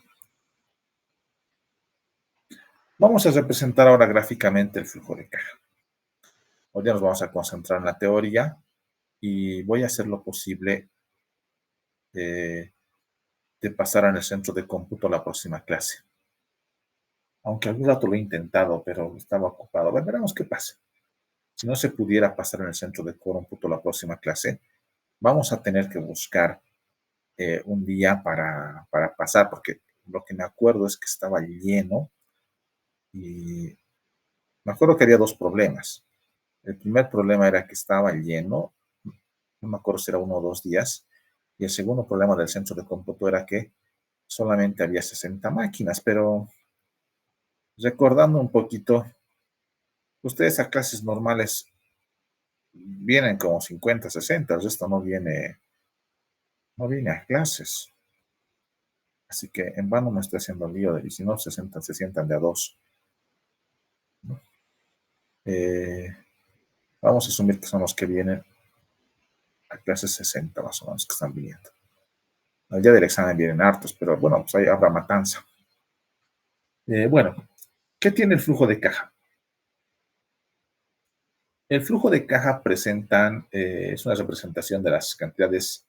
Speaker 1: vamos a representar ahora gráficamente el flujo de caja. Hoy día nos vamos a concentrar en la teoría y voy a hacer lo posible de pasar en el centro de cómputo la próxima clase. Aunque algún rato lo he intentado, pero estaba ocupado. Bueno, veremos qué pasa. Si no se pudiera pasar en el centro de cómputo la próxima clase, vamos a tener que buscar un día para pasar, porque lo que me acuerdo es que estaba lleno y me acuerdo que había dos problemas. El primer problema era que estaba lleno, no me acuerdo si era 1 o 2 días, y el segundo problema del centro de cómputo era que solamente había 60 máquinas, pero recordando un poquito, ustedes a clases normales vienen como 50, 60, esto no viene a clases. Así que en vano me estoy haciendo lío de, y si no, se sientan de a dos. Vamos a asumir que son los que vienen a clases 60 más o menos que están viniendo. Al día del examen vienen hartos, pero bueno, pues ahí habrá matanza. Bueno, ¿qué tiene el flujo de caja? El flujo de caja es una representación de las cantidades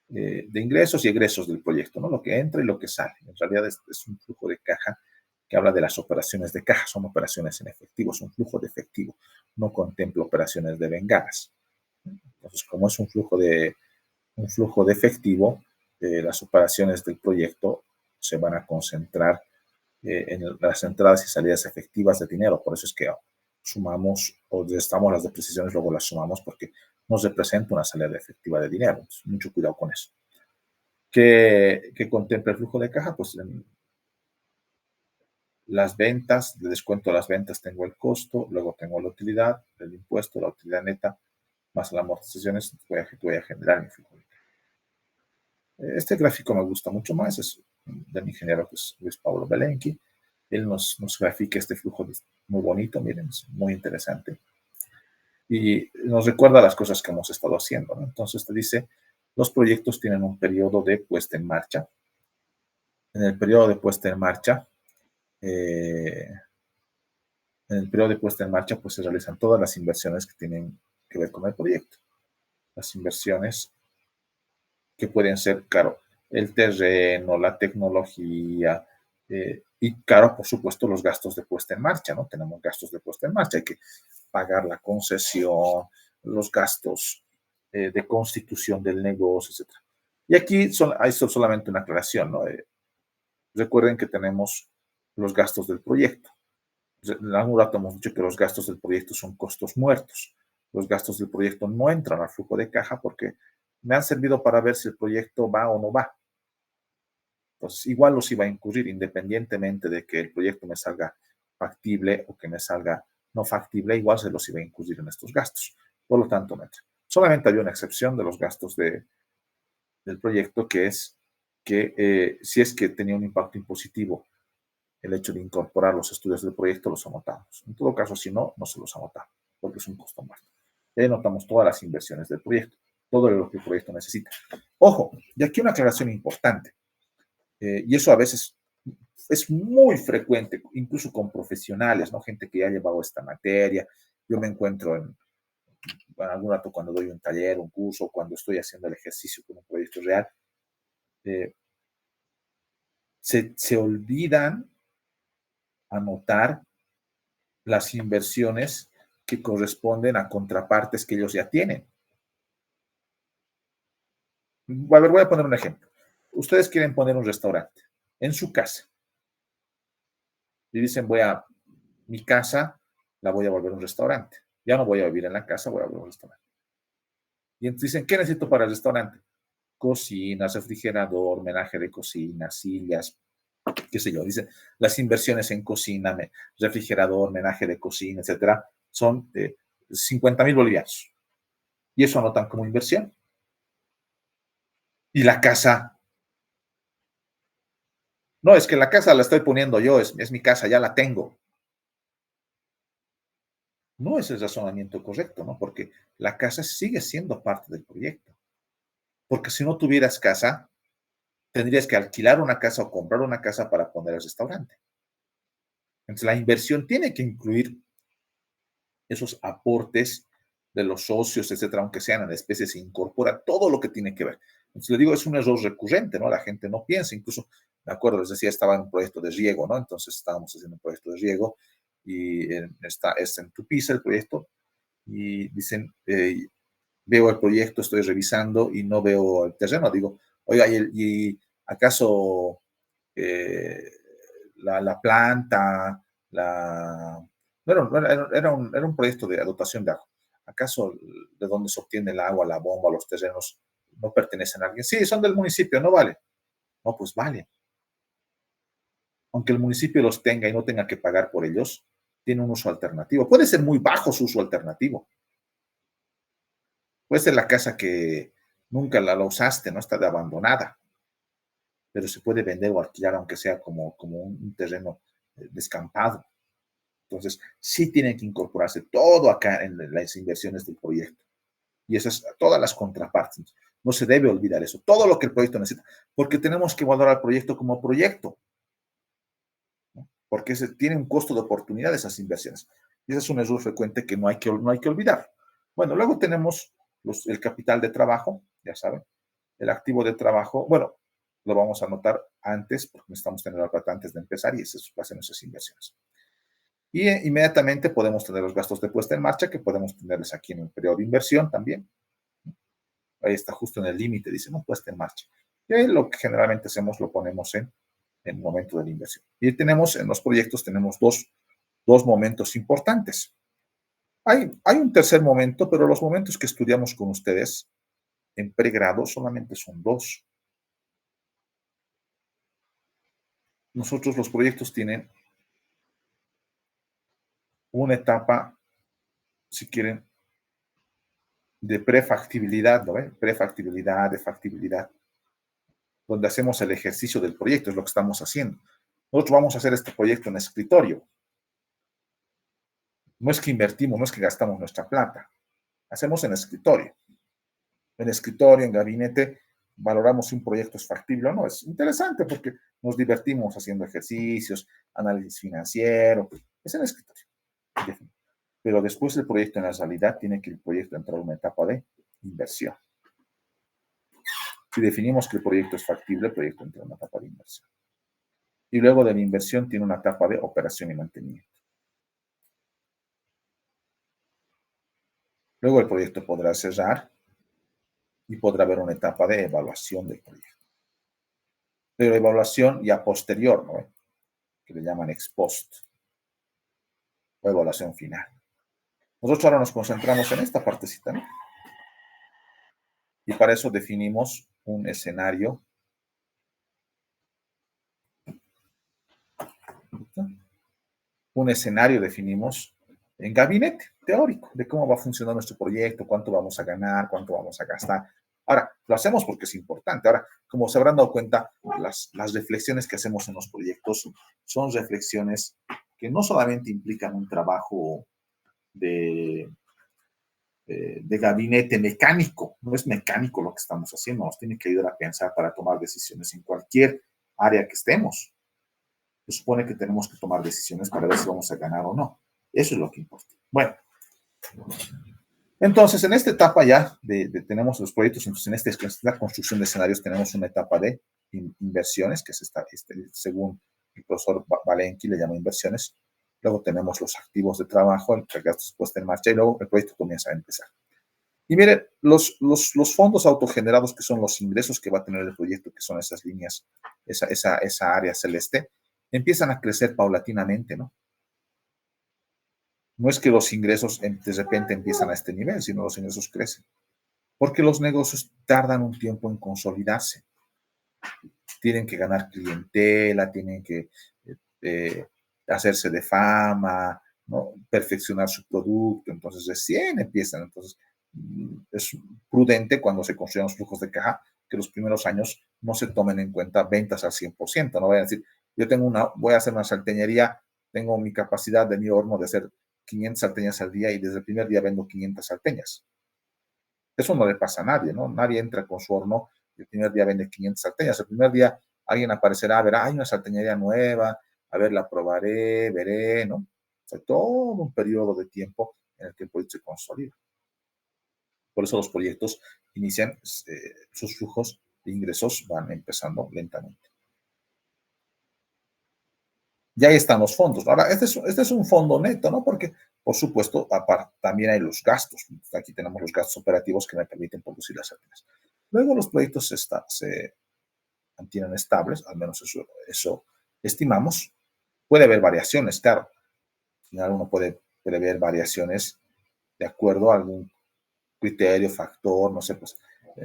Speaker 1: de ingresos y egresos del proyecto, ¿no? Lo que entra y lo que sale. En realidad es un flujo de caja que habla de las operaciones de caja, son operaciones en efectivo, es un flujo de efectivo, no contempla operaciones de bengalas. Entonces, como es un flujo de efectivo, las operaciones del proyecto se van a concentrar en las entradas y salidas efectivas de dinero. Por eso es que sumamos o restamos las depreciaciones, luego las sumamos porque nos representa una salida efectiva de dinero. Entonces, mucho cuidado con eso. ¿Qué contempla el flujo de caja? Pues en las ventas, de descuento de las ventas tengo el costo, luego tengo la utilidad, el impuesto, la utilidad neta, más las amortizaciones, voy a generar mi flujo de caja. Este gráfico me gusta mucho más, es del ingeniero que es Luis Pablo Belenqui. Él nos grafica este flujo muy bonito, miren, es muy interesante. Y nos recuerda las cosas que hemos estado haciendo, ¿no? Entonces te dice, los proyectos tienen un periodo de puesta en marcha. En el periodo de puesta en marcha, pues se realizan todas las inversiones que tienen que ver con el proyecto. Las inversiones que pueden ser, claro, el terreno, la tecnología, y claro, por supuesto, los gastos de puesta en marcha, ¿no? Tenemos gastos de puesta en marcha, hay que pagar la concesión, los gastos de constitución del negocio, etc. Y aquí hay solamente una aclaración, ¿no? Recuerden que tenemos los gastos del proyecto. En algún rato hemos dicho que los gastos del proyecto son costos muertos. Los gastos del proyecto no entran al flujo de caja porque me han servido para ver si el proyecto va o no va. Entonces, igual los iba a incurrir independientemente de que el proyecto me salga factible o que me salga no factible, igual se los iba a incurrir en estos gastos. Por lo tanto, no entra. Solamente había una excepción de los gastos del proyecto, que es que si es que tenía un impacto impositivo el hecho de incorporar los estudios del proyecto, los anotamos. En todo caso, si no, no se los anotamos, porque es un costo muerto. Y ahí anotamos todas las inversiones del proyecto, todo lo que el proyecto necesita. Ojo, y aquí una aclaración importante, y eso a veces es muy frecuente, incluso con profesionales, ¿no? Gente que ya ha llevado esta materia. Yo me encuentro en algún rato cuando doy un taller, un curso, cuando estoy haciendo el ejercicio con un proyecto real, eh, se olvidan anotar las inversiones que corresponden a contrapartes que ellos ya tienen. A ver, voy a poner un ejemplo. Ustedes quieren poner un restaurante en su casa y dicen, mi casa la voy a volver un restaurante. Ya no voy a vivir en la casa, voy a volver un restaurante. Y entonces dicen, ¿qué necesito para el restaurante? Cocina, refrigerador, menaje de cocina, sillas, qué sé yo. Dice, las inversiones en cocina, refrigerador, menaje de cocina, etcétera, son 50,000 bolivianos. Y eso anotan como inversión. Y la casa, no, es que la casa la estoy poniendo yo, es mi casa, ya la tengo. No es el razonamiento correcto, ¿no? Porque la casa sigue siendo parte del proyecto. Porque si no tuvieras casa, tendrías que alquilar una casa o comprar una casa para poner el restaurante. Entonces, la inversión tiene que incluir esos aportes de los socios, etcétera, aunque sean en especie, se incorpora todo lo que tiene que ver. Entonces, le digo, es un error recurrente, ¿no? La gente no piensa, incluso, me acuerdo, les decía, estaba en un proyecto de riego, ¿no? Entonces, estábamos haciendo un proyecto de riego y es en Tupiza el proyecto y dicen, veo el proyecto, estoy revisando y no veo el terreno. Digo, oiga, ¿y acaso eh, la planta, era un proyecto de dotación de agua? ¿Acaso de dónde se obtiene el agua, la bomba, los terrenos, no pertenecen a alguien? Sí, son del municipio, no vale. No, pues vale. Aunque el municipio los tenga y no tenga que pagar por ellos, tiene un uso alternativo. Puede ser muy bajo su uso alternativo. Puede ser la casa que nunca la usaste, no está de abandonada, pero se puede vender o alquilar, aunque sea como un terreno descampado. Entonces, sí tienen que incorporarse todo acá en las inversiones del proyecto. Y esas, todas las contrapartes. No se debe olvidar eso, todo lo que el proyecto necesita, porque tenemos que valorar el proyecto como proyecto, ¿no? Porque tiene un costo de oportunidad esas inversiones. Y ese es un error frecuente que no hay que olvidar. Bueno, luego tenemos el capital de trabajo, ya saben, el activo de trabajo, bueno, lo vamos a anotar antes, porque necesitamos tener la plata antes de empezar y esas hacen nuestras inversiones. Y inmediatamente podemos tener los gastos de puesta en marcha, que podemos tenerles aquí en el periodo de inversión también. Ahí está justo en el límite, dice, no, puesta en marcha. Y ahí lo que generalmente hacemos lo ponemos en el momento de la inversión. Y tenemos, en los proyectos tenemos dos momentos importantes. Hay un tercer momento, pero los momentos que estudiamos con ustedes en pregrado solamente son dos. Nosotros los proyectos tienen una etapa, si quieren, de prefactibilidad, ¿no ven? Prefactibilidad, de factibilidad, donde hacemos el ejercicio del proyecto, es lo que estamos haciendo. Nosotros vamos a hacer este proyecto en escritorio. No es que invertimos, no es que gastamos nuestra plata. Hacemos en escritorio. En escritorio, en gabinete, valoramos si un proyecto es factible o no. Es interesante porque nos divertimos haciendo ejercicios, análisis financiero. Es en escritorio. Pero después el proyecto en la realidad tiene que el proyecto entrar a una etapa de inversión. Si definimos que el proyecto es factible, el proyecto entra en una etapa de inversión. Y luego de la inversión tiene una etapa de operación y mantenimiento. Luego el proyecto podrá cerrar y podrá haber una etapa de evaluación del proyecto. Pero evaluación ya posterior, ¿no? Que le llaman ex post o evaluación final. Nosotros ahora nos concentramos en esta partecita, ¿no? Y para eso definimos un escenario. Un escenario definimos en gabinete teórico de cómo va a funcionar nuestro proyecto, cuánto vamos a ganar, cuánto vamos a gastar. Ahora, lo hacemos porque es importante. Ahora, como se habrán dado cuenta, las reflexiones que hacemos en los proyectos son reflexiones que no solamente implican un trabajo de gabinete mecánico, no es mecánico lo que estamos haciendo, nos tiene que ayudar a pensar para tomar decisiones en cualquier área que estemos. Se supone que tenemos que tomar decisiones para ver si vamos a ganar o no. Eso es lo que importa. Bueno, entonces en esta etapa ya tenemos los proyectos, entonces en esta construcción de escenarios tenemos una etapa de inversiones, que es según el profesor Valenqui le llama inversiones. Luego tenemos los activos de trabajo, el gasto puesta en marcha y luego el proyecto comienza a empezar. Y miren, los fondos autogenerados, que son los ingresos que va a tener el proyecto, que son esas líneas, esa área celeste, empiezan a crecer paulatinamente, ¿no? No es que los ingresos de repente empiezan a este nivel, sino los ingresos crecen. Porque los negocios tardan un tiempo en consolidarse. Tienen que ganar clientela, tienen que hacerse de fama, ¿no? Perfeccionar su producto, entonces recién empiezan. Entonces, es prudente cuando se construyen los flujos de caja que los primeros años no se tomen en cuenta ventas al 100%. No vayan a decir, voy a hacer una salteñería, tengo mi capacidad de mi horno de hacer 500 salteñas al día y desde el primer día vendo 500 salteñas. Eso no le pasa a nadie, ¿no? Nadie entra con su horno y el primer día vende 500 salteñas. El primer día alguien aparecerá, verá, hay una salteñería nueva, a ver, la probaré, veré, ¿no? O sea, todo un periodo de tiempo en el que el proyecto se consolida. Por eso los proyectos inician, sus flujos de ingresos van empezando lentamente. Ya ahí están los fondos. Ahora, este es un fondo neto, ¿no? Porque, por supuesto, aparte, también hay los gastos. Aquí tenemos los gastos operativos que me permiten producir las salteñas. Luego los proyectos se mantienen estables, al menos eso estimamos. Puede haber variaciones, claro. Al final uno puede prever variaciones de acuerdo a algún criterio, factor, no sé, pues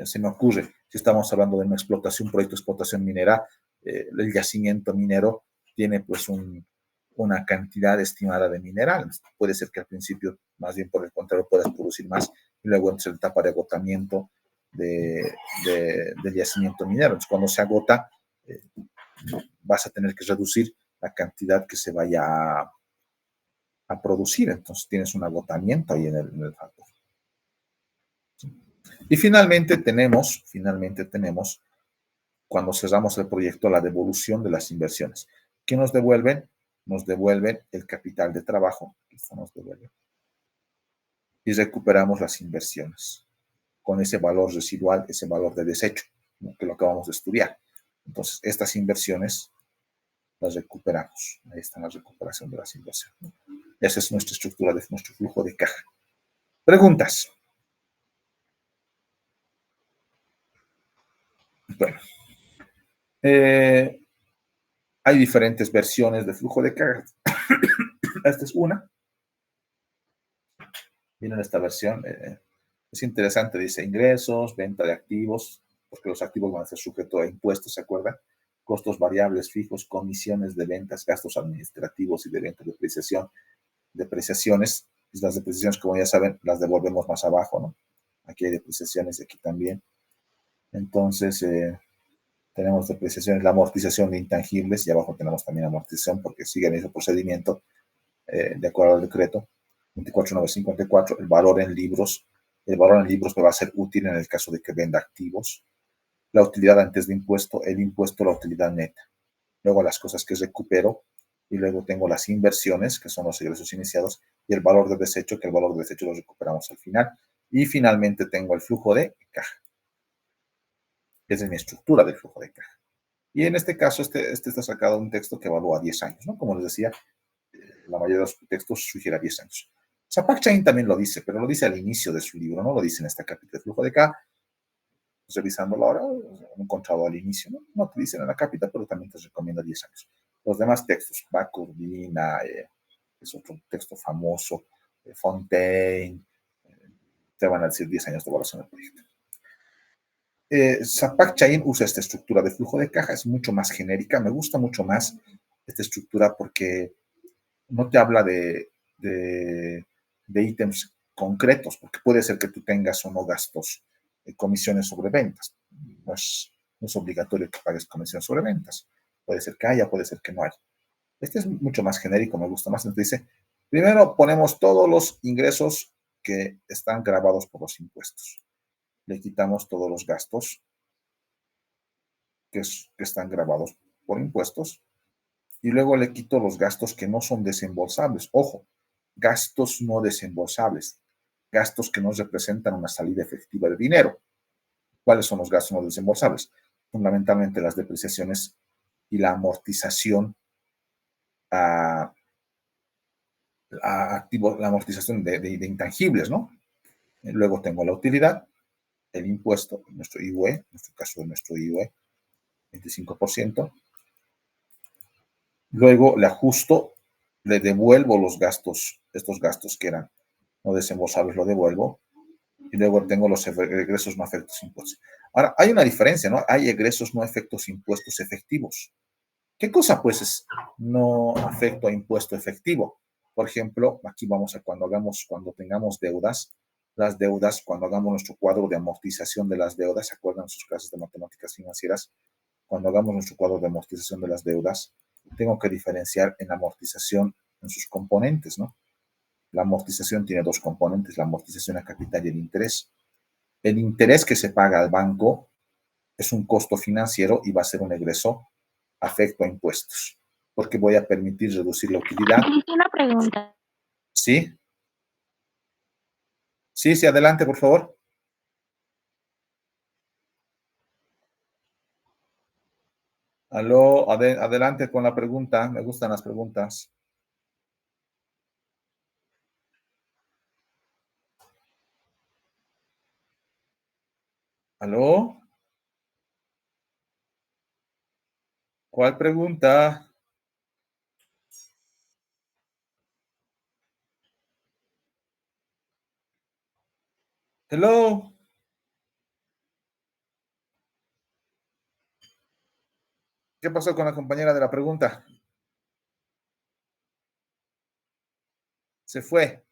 Speaker 1: se me ocurre, si estamos hablando de una explotación, un proyecto de explotación minera, el yacimiento minero tiene pues una cantidad estimada de mineral. Puede ser que al principio, más bien por el contrario, puedas producir más y luego entra la etapa de agotamiento del yacimiento minero. Entonces, cuando se agota, vas a tener que reducir la cantidad que se vaya a producir. Entonces, tienes un agotamiento ahí en el factor. Y finalmente tenemos, cuando cerramos el proyecto, la devolución de las inversiones. ¿Qué nos devuelven? Nos devuelven el capital de trabajo, esto nos devuelve, y recuperamos las inversiones con ese valor residual, ese valor de desecho, ¿no? Que lo acabamos de estudiar. Entonces, estas inversiones las recuperamos. Ahí está la recuperación de las inversiones. Esa es nuestra estructura de nuestro flujo de caja. Preguntas. Bueno, hay diferentes versiones de flujo de caja. Esta es una. Miren esta versión. Es interesante, dice ingresos, venta de activos, porque los activos van a ser sujetos a impuestos, ¿se acuerdan? Costos variables fijos, comisiones de ventas, gastos administrativos y de venta, depreciaciones. Y las depreciaciones, como ya saben, las devolvemos más abajo, ¿no? Aquí hay depreciaciones y aquí también. Entonces, tenemos depreciaciones, la amortización de intangibles, y abajo tenemos también amortización porque sigue el mismo procedimiento, de acuerdo al decreto 24954, el valor en libros me va a ser útil en el caso de que venda activos, la utilidad antes de impuesto, el impuesto, la utilidad neta, luego las cosas que recupero, y luego tengo las inversiones, que son los ingresos iniciados, y el valor de desecho, que el valor de desecho lo recuperamos al final, y finalmente tengo el flujo de caja. Esa es mi estructura del flujo de caja. Y en este caso, este está sacado de un texto que evalúa 10 años, ¿no? Como les decía, la mayoría de los textos sugiere 10 años. Zapak Chain también lo dice, pero lo dice al inicio de su libro, no lo dice en este capítulo de flujo de caja. revisándolo ahora, un encontrado al inicio, ¿no? No te dicen en la cápita, pero también te recomienda 10 años. Los demás textos, Paco Urbina, es otro texto famoso, Fontaine, te van a decir 10 años de evaluación del proyecto. Zapak Chain usa esta estructura de flujo de caja, es mucho más genérica, me gusta mucho más esta estructura porque no te habla de ítems concretos, porque puede ser que tú tengas o no gastos, comisiones sobre ventas. No es obligatorio que pagues comisiones sobre ventas. Puede ser que haya, puede ser que no haya. Este es mucho más genérico, me gusta más. Entonces dice, primero ponemos todos los ingresos que están grabados por los impuestos. Le quitamos todos los gastos que están grabados por impuestos y luego le quito los gastos que no son desembolsables. Ojo, gastos no desembolsables, gastos que no representan una salida efectiva de dinero. ¿Cuáles son los gastos no desembolsables? Fundamentalmente las depreciaciones y la amortización la amortización de intangibles, ¿no? Luego tengo la utilidad, el impuesto, nuestro IUE, en este caso nuestro IUE, 25%. Luego le ajusto, le devuelvo los gastos, estos gastos que eran no desembolsables, lo devuelvo. Y luego tengo los egresos no efectos impuestos. Ahora, hay una diferencia, ¿no? Hay egresos no efectos impuestos efectivos. ¿Qué cosa, pues, es no afecto a impuesto efectivo? Por ejemplo, aquí vamos a cuando tengamos deudas, las deudas, cuando hagamos nuestro cuadro de amortización de las deudas, ¿se acuerdan sus clases de matemáticas financieras? Cuando hagamos nuestro cuadro de amortización de las deudas, tengo que diferenciar en amortización en sus componentes, ¿no? La amortización tiene dos componentes, la amortización a capital y el interés. El interés que se paga al banco es un costo financiero y va a ser un egreso afecto a impuestos, porque voy a permitir reducir la utilidad.
Speaker 3: Una pregunta.
Speaker 1: ¿Sí? Sí, sí, adelante, por favor. Aló, adelante con la pregunta. Me gustan las preguntas. ¿Aló? ¿Cuál pregunta? Hello. ¿Qué pasó con la compañera de la pregunta? Se fue.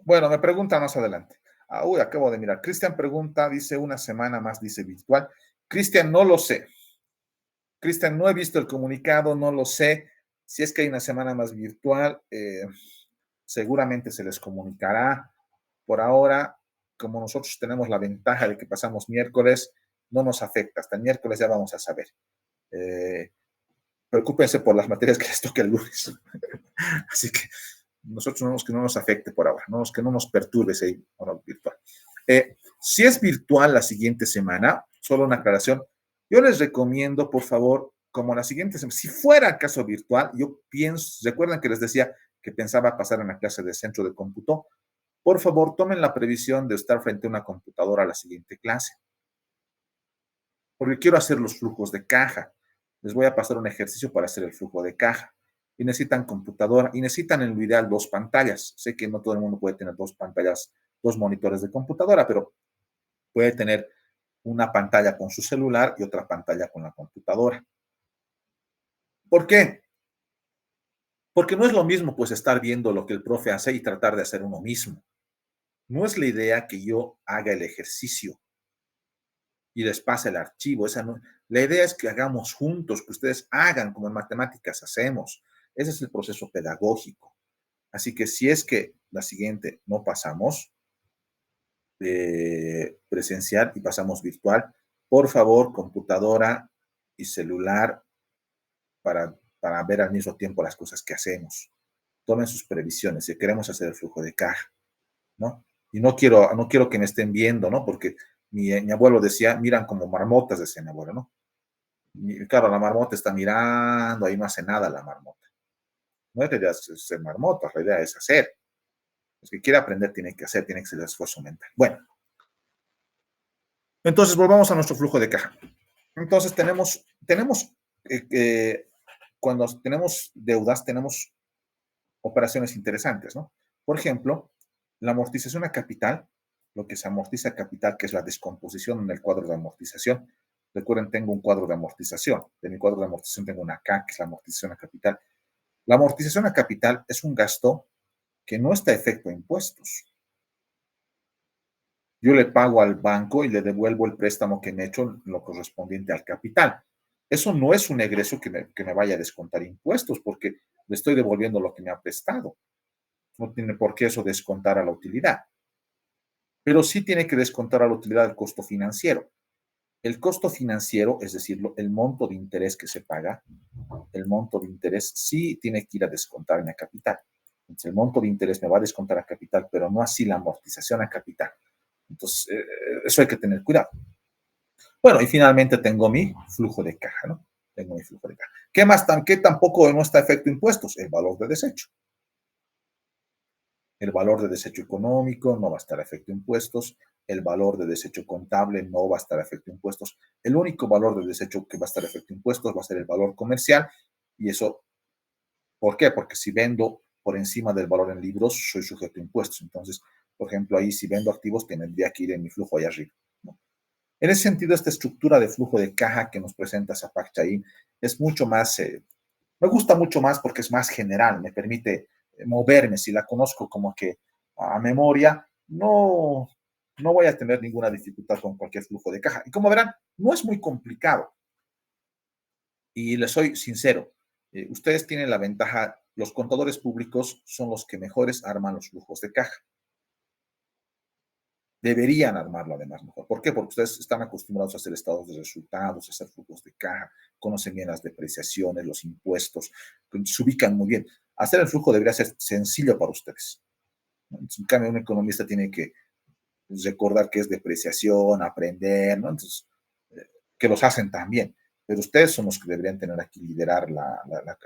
Speaker 1: Bueno, me pregunta más adelante. Uy, acabo de mirar. Cristian pregunta, dice una semana más, dice virtual. Cristian, no lo sé. Cristian, no he visto el comunicado, no lo sé. Si es que hay una semana más virtual, seguramente se les comunicará. Por ahora, como nosotros tenemos la ventaja de que pasamos miércoles, no nos afecta. Hasta el miércoles ya vamos a saber. Preocúpense por las materias que les toque el lunes. Así que nosotros que no nos afecte por ahora, que no nos perturbe ese hora virtual. Si es virtual la siguiente semana, solo una aclaración, yo les recomiendo, por favor, como la siguiente semana, si fuera caso virtual, yo pienso, recuerdan que les decía que pensaba pasar en la clase de centro de cómputo, por favor, tomen la previsión de estar frente a una computadora a la siguiente clase, porque quiero hacer los flujos de caja. Les voy a pasar un ejercicio para hacer el flujo de caja. Y necesitan computadora, y necesitan en lo ideal dos pantallas. Sé que no todo el mundo puede tener dos pantallas, dos monitores de computadora, pero puede tener una pantalla con su celular y otra pantalla con la computadora. ¿Por qué? Porque no es lo mismo pues estar viendo lo que el profe hace y tratar de hacer uno mismo. No es la idea que yo haga el ejercicio y les pase el archivo. La idea es que hagamos juntos, que ustedes hagan como en matemáticas hacemos. Ese es el proceso pedagógico. Así que si es que la siguiente no pasamos presencial y pasamos virtual, por favor, computadora y celular para ver al mismo tiempo las cosas que hacemos. Tomen sus previsiones si queremos hacer el flujo de caja, ¿no? Y no quiero que me estén viendo, ¿no? Porque mi abuelo decía, miran como marmotas, decía mi abuelo, ¿no? Y claro, la marmota está mirando, ahí no hace nada la marmota. No es la idea de ser marmotas, la idea es hacer. El que quiere aprender tiene que hacer, tiene que ser el esfuerzo mental. Bueno, entonces volvamos a nuestro flujo de caja. Entonces cuando tenemos deudas, tenemos operaciones interesantes, ¿no? Por ejemplo, la amortización a capital, lo que se amortiza a capital, que es la descomposición en el cuadro de amortización. Recuerden, tengo un cuadro de amortización. De mi cuadro de amortización tengo una acá, que es la amortización a capital. La amortización a capital es un gasto que no está efecto a impuestos. Yo le pago al banco y le devuelvo el préstamo que me he hecho, lo correspondiente al capital. Eso no es un egreso que me vaya a descontar impuestos, porque le estoy devolviendo lo que me ha prestado. No tiene por qué eso descontar a la utilidad. Pero sí tiene que descontar a la utilidad el costo financiero. El costo financiero, es decir, el monto de interés que se paga, el monto de interés sí tiene que ir a descontar en la capital. Entonces, el monto de interés me va a descontar a capital, pero no así la amortización a capital. Entonces, eso hay que tener cuidado. Bueno, y finalmente tengo mi flujo de caja, ¿no? Tengo mi flujo de caja. ¿Qué más? ¿Qué tampoco no está efecto impuestos? El valor de desecho. El valor de desecho económico no va a estar a efecto impuestos. El valor de desecho contable no va a estar a efecto impuestos. El único valor de desecho que va a estar a efecto impuestos va a ser el valor comercial. Y eso, ¿por qué? Porque si vendo por encima del valor en libros, soy sujeto a impuestos. Entonces, por ejemplo, ahí si vendo activos, tendría que ir en mi flujo allá arriba, ¿no? En ese sentido, esta estructura de flujo de caja que nos presenta Sapak Chain es mucho más, me gusta mucho más porque es más general, me permite moverme. Si la conozco como que a memoria, no voy a tener ninguna dificultad con cualquier flujo de caja. Y como verán, no es muy complicado. Y les soy sincero, ustedes tienen la ventaja, los contadores públicos son los que mejores arman los flujos de caja. Deberían armarlo además mejor. ¿Por qué? Porque ustedes están acostumbrados a hacer estados de resultados, a hacer flujos de caja, conocen bien las depreciaciones, los impuestos, se ubican muy bien. Hacer el flujo debería ser sencillo para ustedes. En cambio, un economista tiene que recordar qué es depreciación, aprender, ¿no? Entonces, que los hacen también. Pero ustedes son los que deberían tener aquí liderar la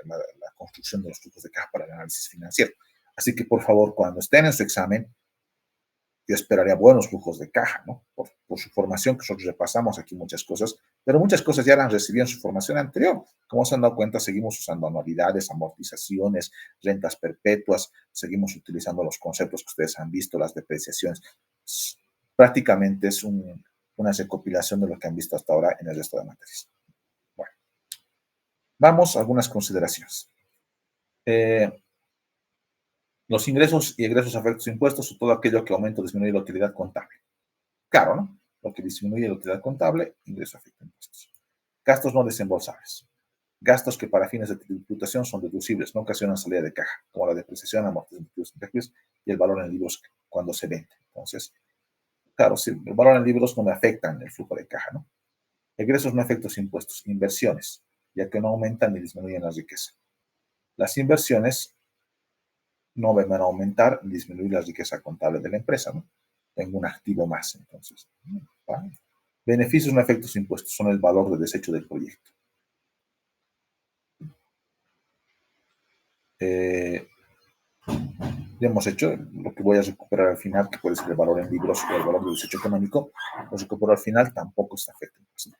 Speaker 1: construcción de los flujos de caja para el análisis financiero. Así que, por favor, cuando estén en su examen, yo esperaría buenos flujos de caja, ¿no? Por su formación, que nosotros repasamos aquí muchas cosas, pero muchas cosas ya las recibí en su formación anterior. Como se han dado cuenta, seguimos usando anualidades, amortizaciones, rentas perpetuas, seguimos utilizando los conceptos que ustedes han visto, las depreciaciones. Prácticamente es una recopilación de lo que han visto hasta ahora en el resto de materias. Bueno, vamos a algunas consideraciones. Los ingresos y egresos afectos a impuestos o todo aquello que aumenta o disminuye la utilidad contable. Claro, ¿no? Lo que disminuye la utilidad contable, ingreso afecta a impuestos. Gastos no desembolsables. Gastos que para fines de tributación son deducibles, no ocasionan salida de caja, como la depreciación, amortización y el valor en libros cuando se vende. Entonces, claro, si el valor en libros no me afecta en el flujo de caja, ¿no? Egresos no afectos a impuestos. Inversiones, ya que no aumentan ni disminuyen la riqueza. Las inversiones no van a aumentar ni disminuir la riqueza contable de la empresa, ¿no? Tengo un activo más, entonces. ¿Vale? Beneficios no efectos impuestos son el valor de desecho del proyecto. Ya hemos hecho lo que voy a recuperar al final, que puede ser el valor en libros o el valor de desecho económico. Lo recupero al final, tampoco está afecto impuestos.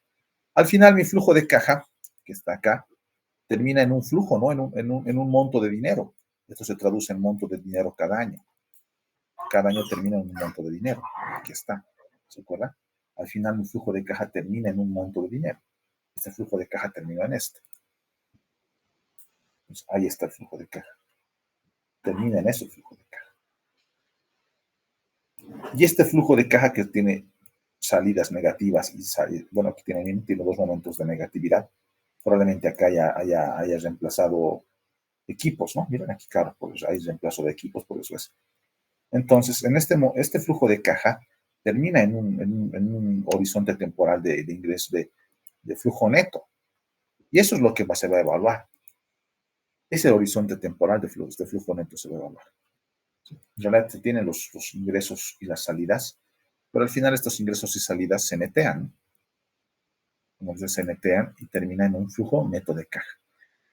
Speaker 1: Al final, mi flujo de caja, que está acá, termina en un flujo, ¿no? En un monto de dinero. Esto se traduce en monto de dinero cada año. Cada año termina en un monto de dinero. Aquí está. ¿Se acuerdan? Al final mi flujo de caja termina en un monto de dinero. Este flujo de caja termina en este. Entonces, ahí está el flujo de caja. Termina en ese flujo de caja. Y este flujo de caja que tiene salidas negativas y bueno, aquí tiene dos momentos de negatividad. Probablemente acá haya reemplazado equipos, ¿no? Miren aquí, claro, pues hay reemplazo de equipos, por eso es. Entonces, en este flujo de caja termina en un horizonte temporal de ingreso de flujo neto. Y eso es lo que se va a evaluar. Ese horizonte temporal de flujo neto se va a evaluar. En realidad se tienen los ingresos y las salidas, pero al final estos ingresos y salidas se netean. Como se netean y termina en un flujo neto de caja.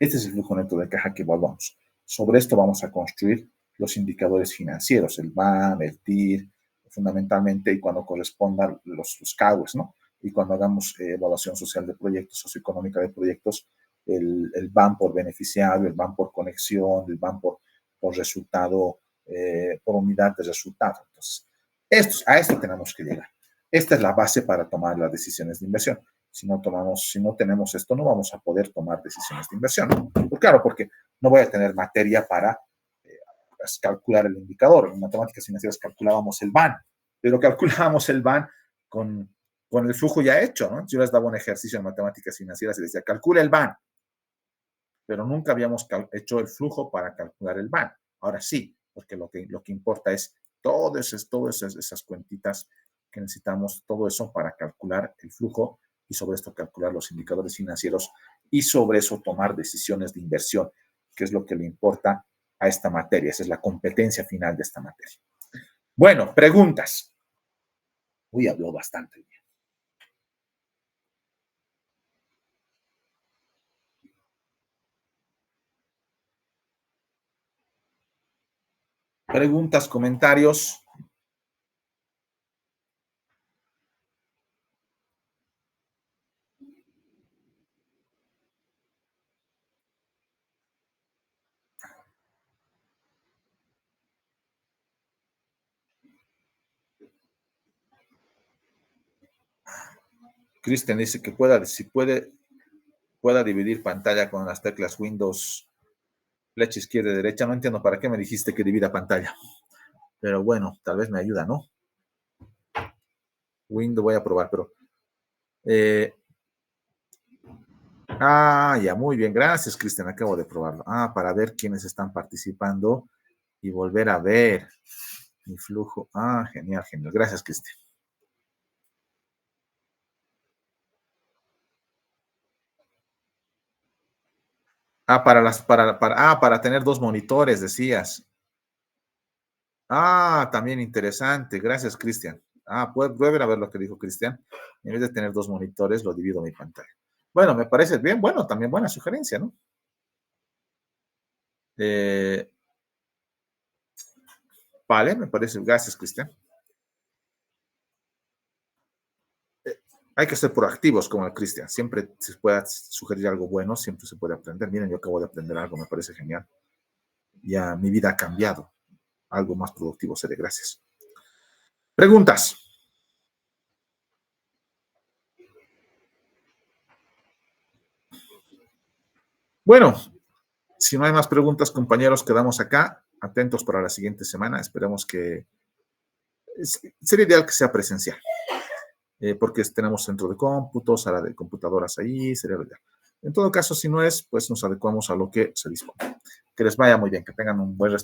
Speaker 1: Este es el flujo neto de caja que evaluamos. Sobre esto vamos a construir los indicadores financieros, el BAN, el TIR, fundamentalmente, y cuando correspondan los CAUES, ¿no? Y cuando hagamos evaluación social de proyectos, socioeconómica de proyectos, el BAN por beneficiario, el BAN por conexión, el BAN por resultado, por unidad de resultado. Entonces, a esto tenemos que llegar. Esta es la base para tomar las decisiones de inversión. Si no tenemos esto, no vamos a poder tomar decisiones de inversión. Pues claro, porque no voy a tener materia para calcular el indicador. En matemáticas financieras calculábamos el BAN, pero calculábamos el BAN con el flujo ya hecho, ¿no? Yo les daba un ejercicio en matemáticas financieras y decía, calcula el BAN, pero nunca habíamos hecho el flujo para calcular el BAN. Ahora sí, porque lo que importa es todas esas cuentitas que necesitamos, todo eso para calcular el flujo y sobre esto calcular los indicadores financieros y sobre eso tomar decisiones de inversión, que es lo que le importa a esta materia. Esa es la competencia final de esta materia. Bueno, preguntas. Uy, habló bastante bien. Preguntas, comentarios. Cristian dice que pueda dividir pantalla con las teclas Windows, flecha izquierda y derecha. No entiendo para qué me dijiste que divida pantalla. Pero bueno, tal vez me ayuda, ¿no? Windows voy a probar, pero... ya, muy bien. Gracias, Cristian. Acabo de probarlo. Para ver quiénes están participando y volver a ver mi flujo. Genial, genial. Gracias, Cristian. Para tener dos monitores, decías. También interesante. Gracias, Cristian. Prueben a ver lo que dijo Cristian. En vez de tener dos monitores, lo divido mi pantalla. Bueno, me parece bien. Bueno, también buena sugerencia, ¿no? Vale, me parece. Gracias, Cristian. Hay que ser proactivos como el Cristian. Siempre se puede sugerir algo bueno, siempre se puede aprender. Miren, yo acabo de aprender algo, me parece genial. Ya mi vida ha cambiado. Algo más productivo seré. Gracias. Preguntas. Bueno, si no hay más preguntas, compañeros, quedamos acá, atentos para la siguiente semana. Esperemos que... Sería ideal que sea presencial, porque tenemos centro de cómputo, sala de computadoras ahí, sería ideal. En todo caso, si no es, pues nos adecuamos a lo que se dispone. Que les vaya muy bien, que tengan un buen resto.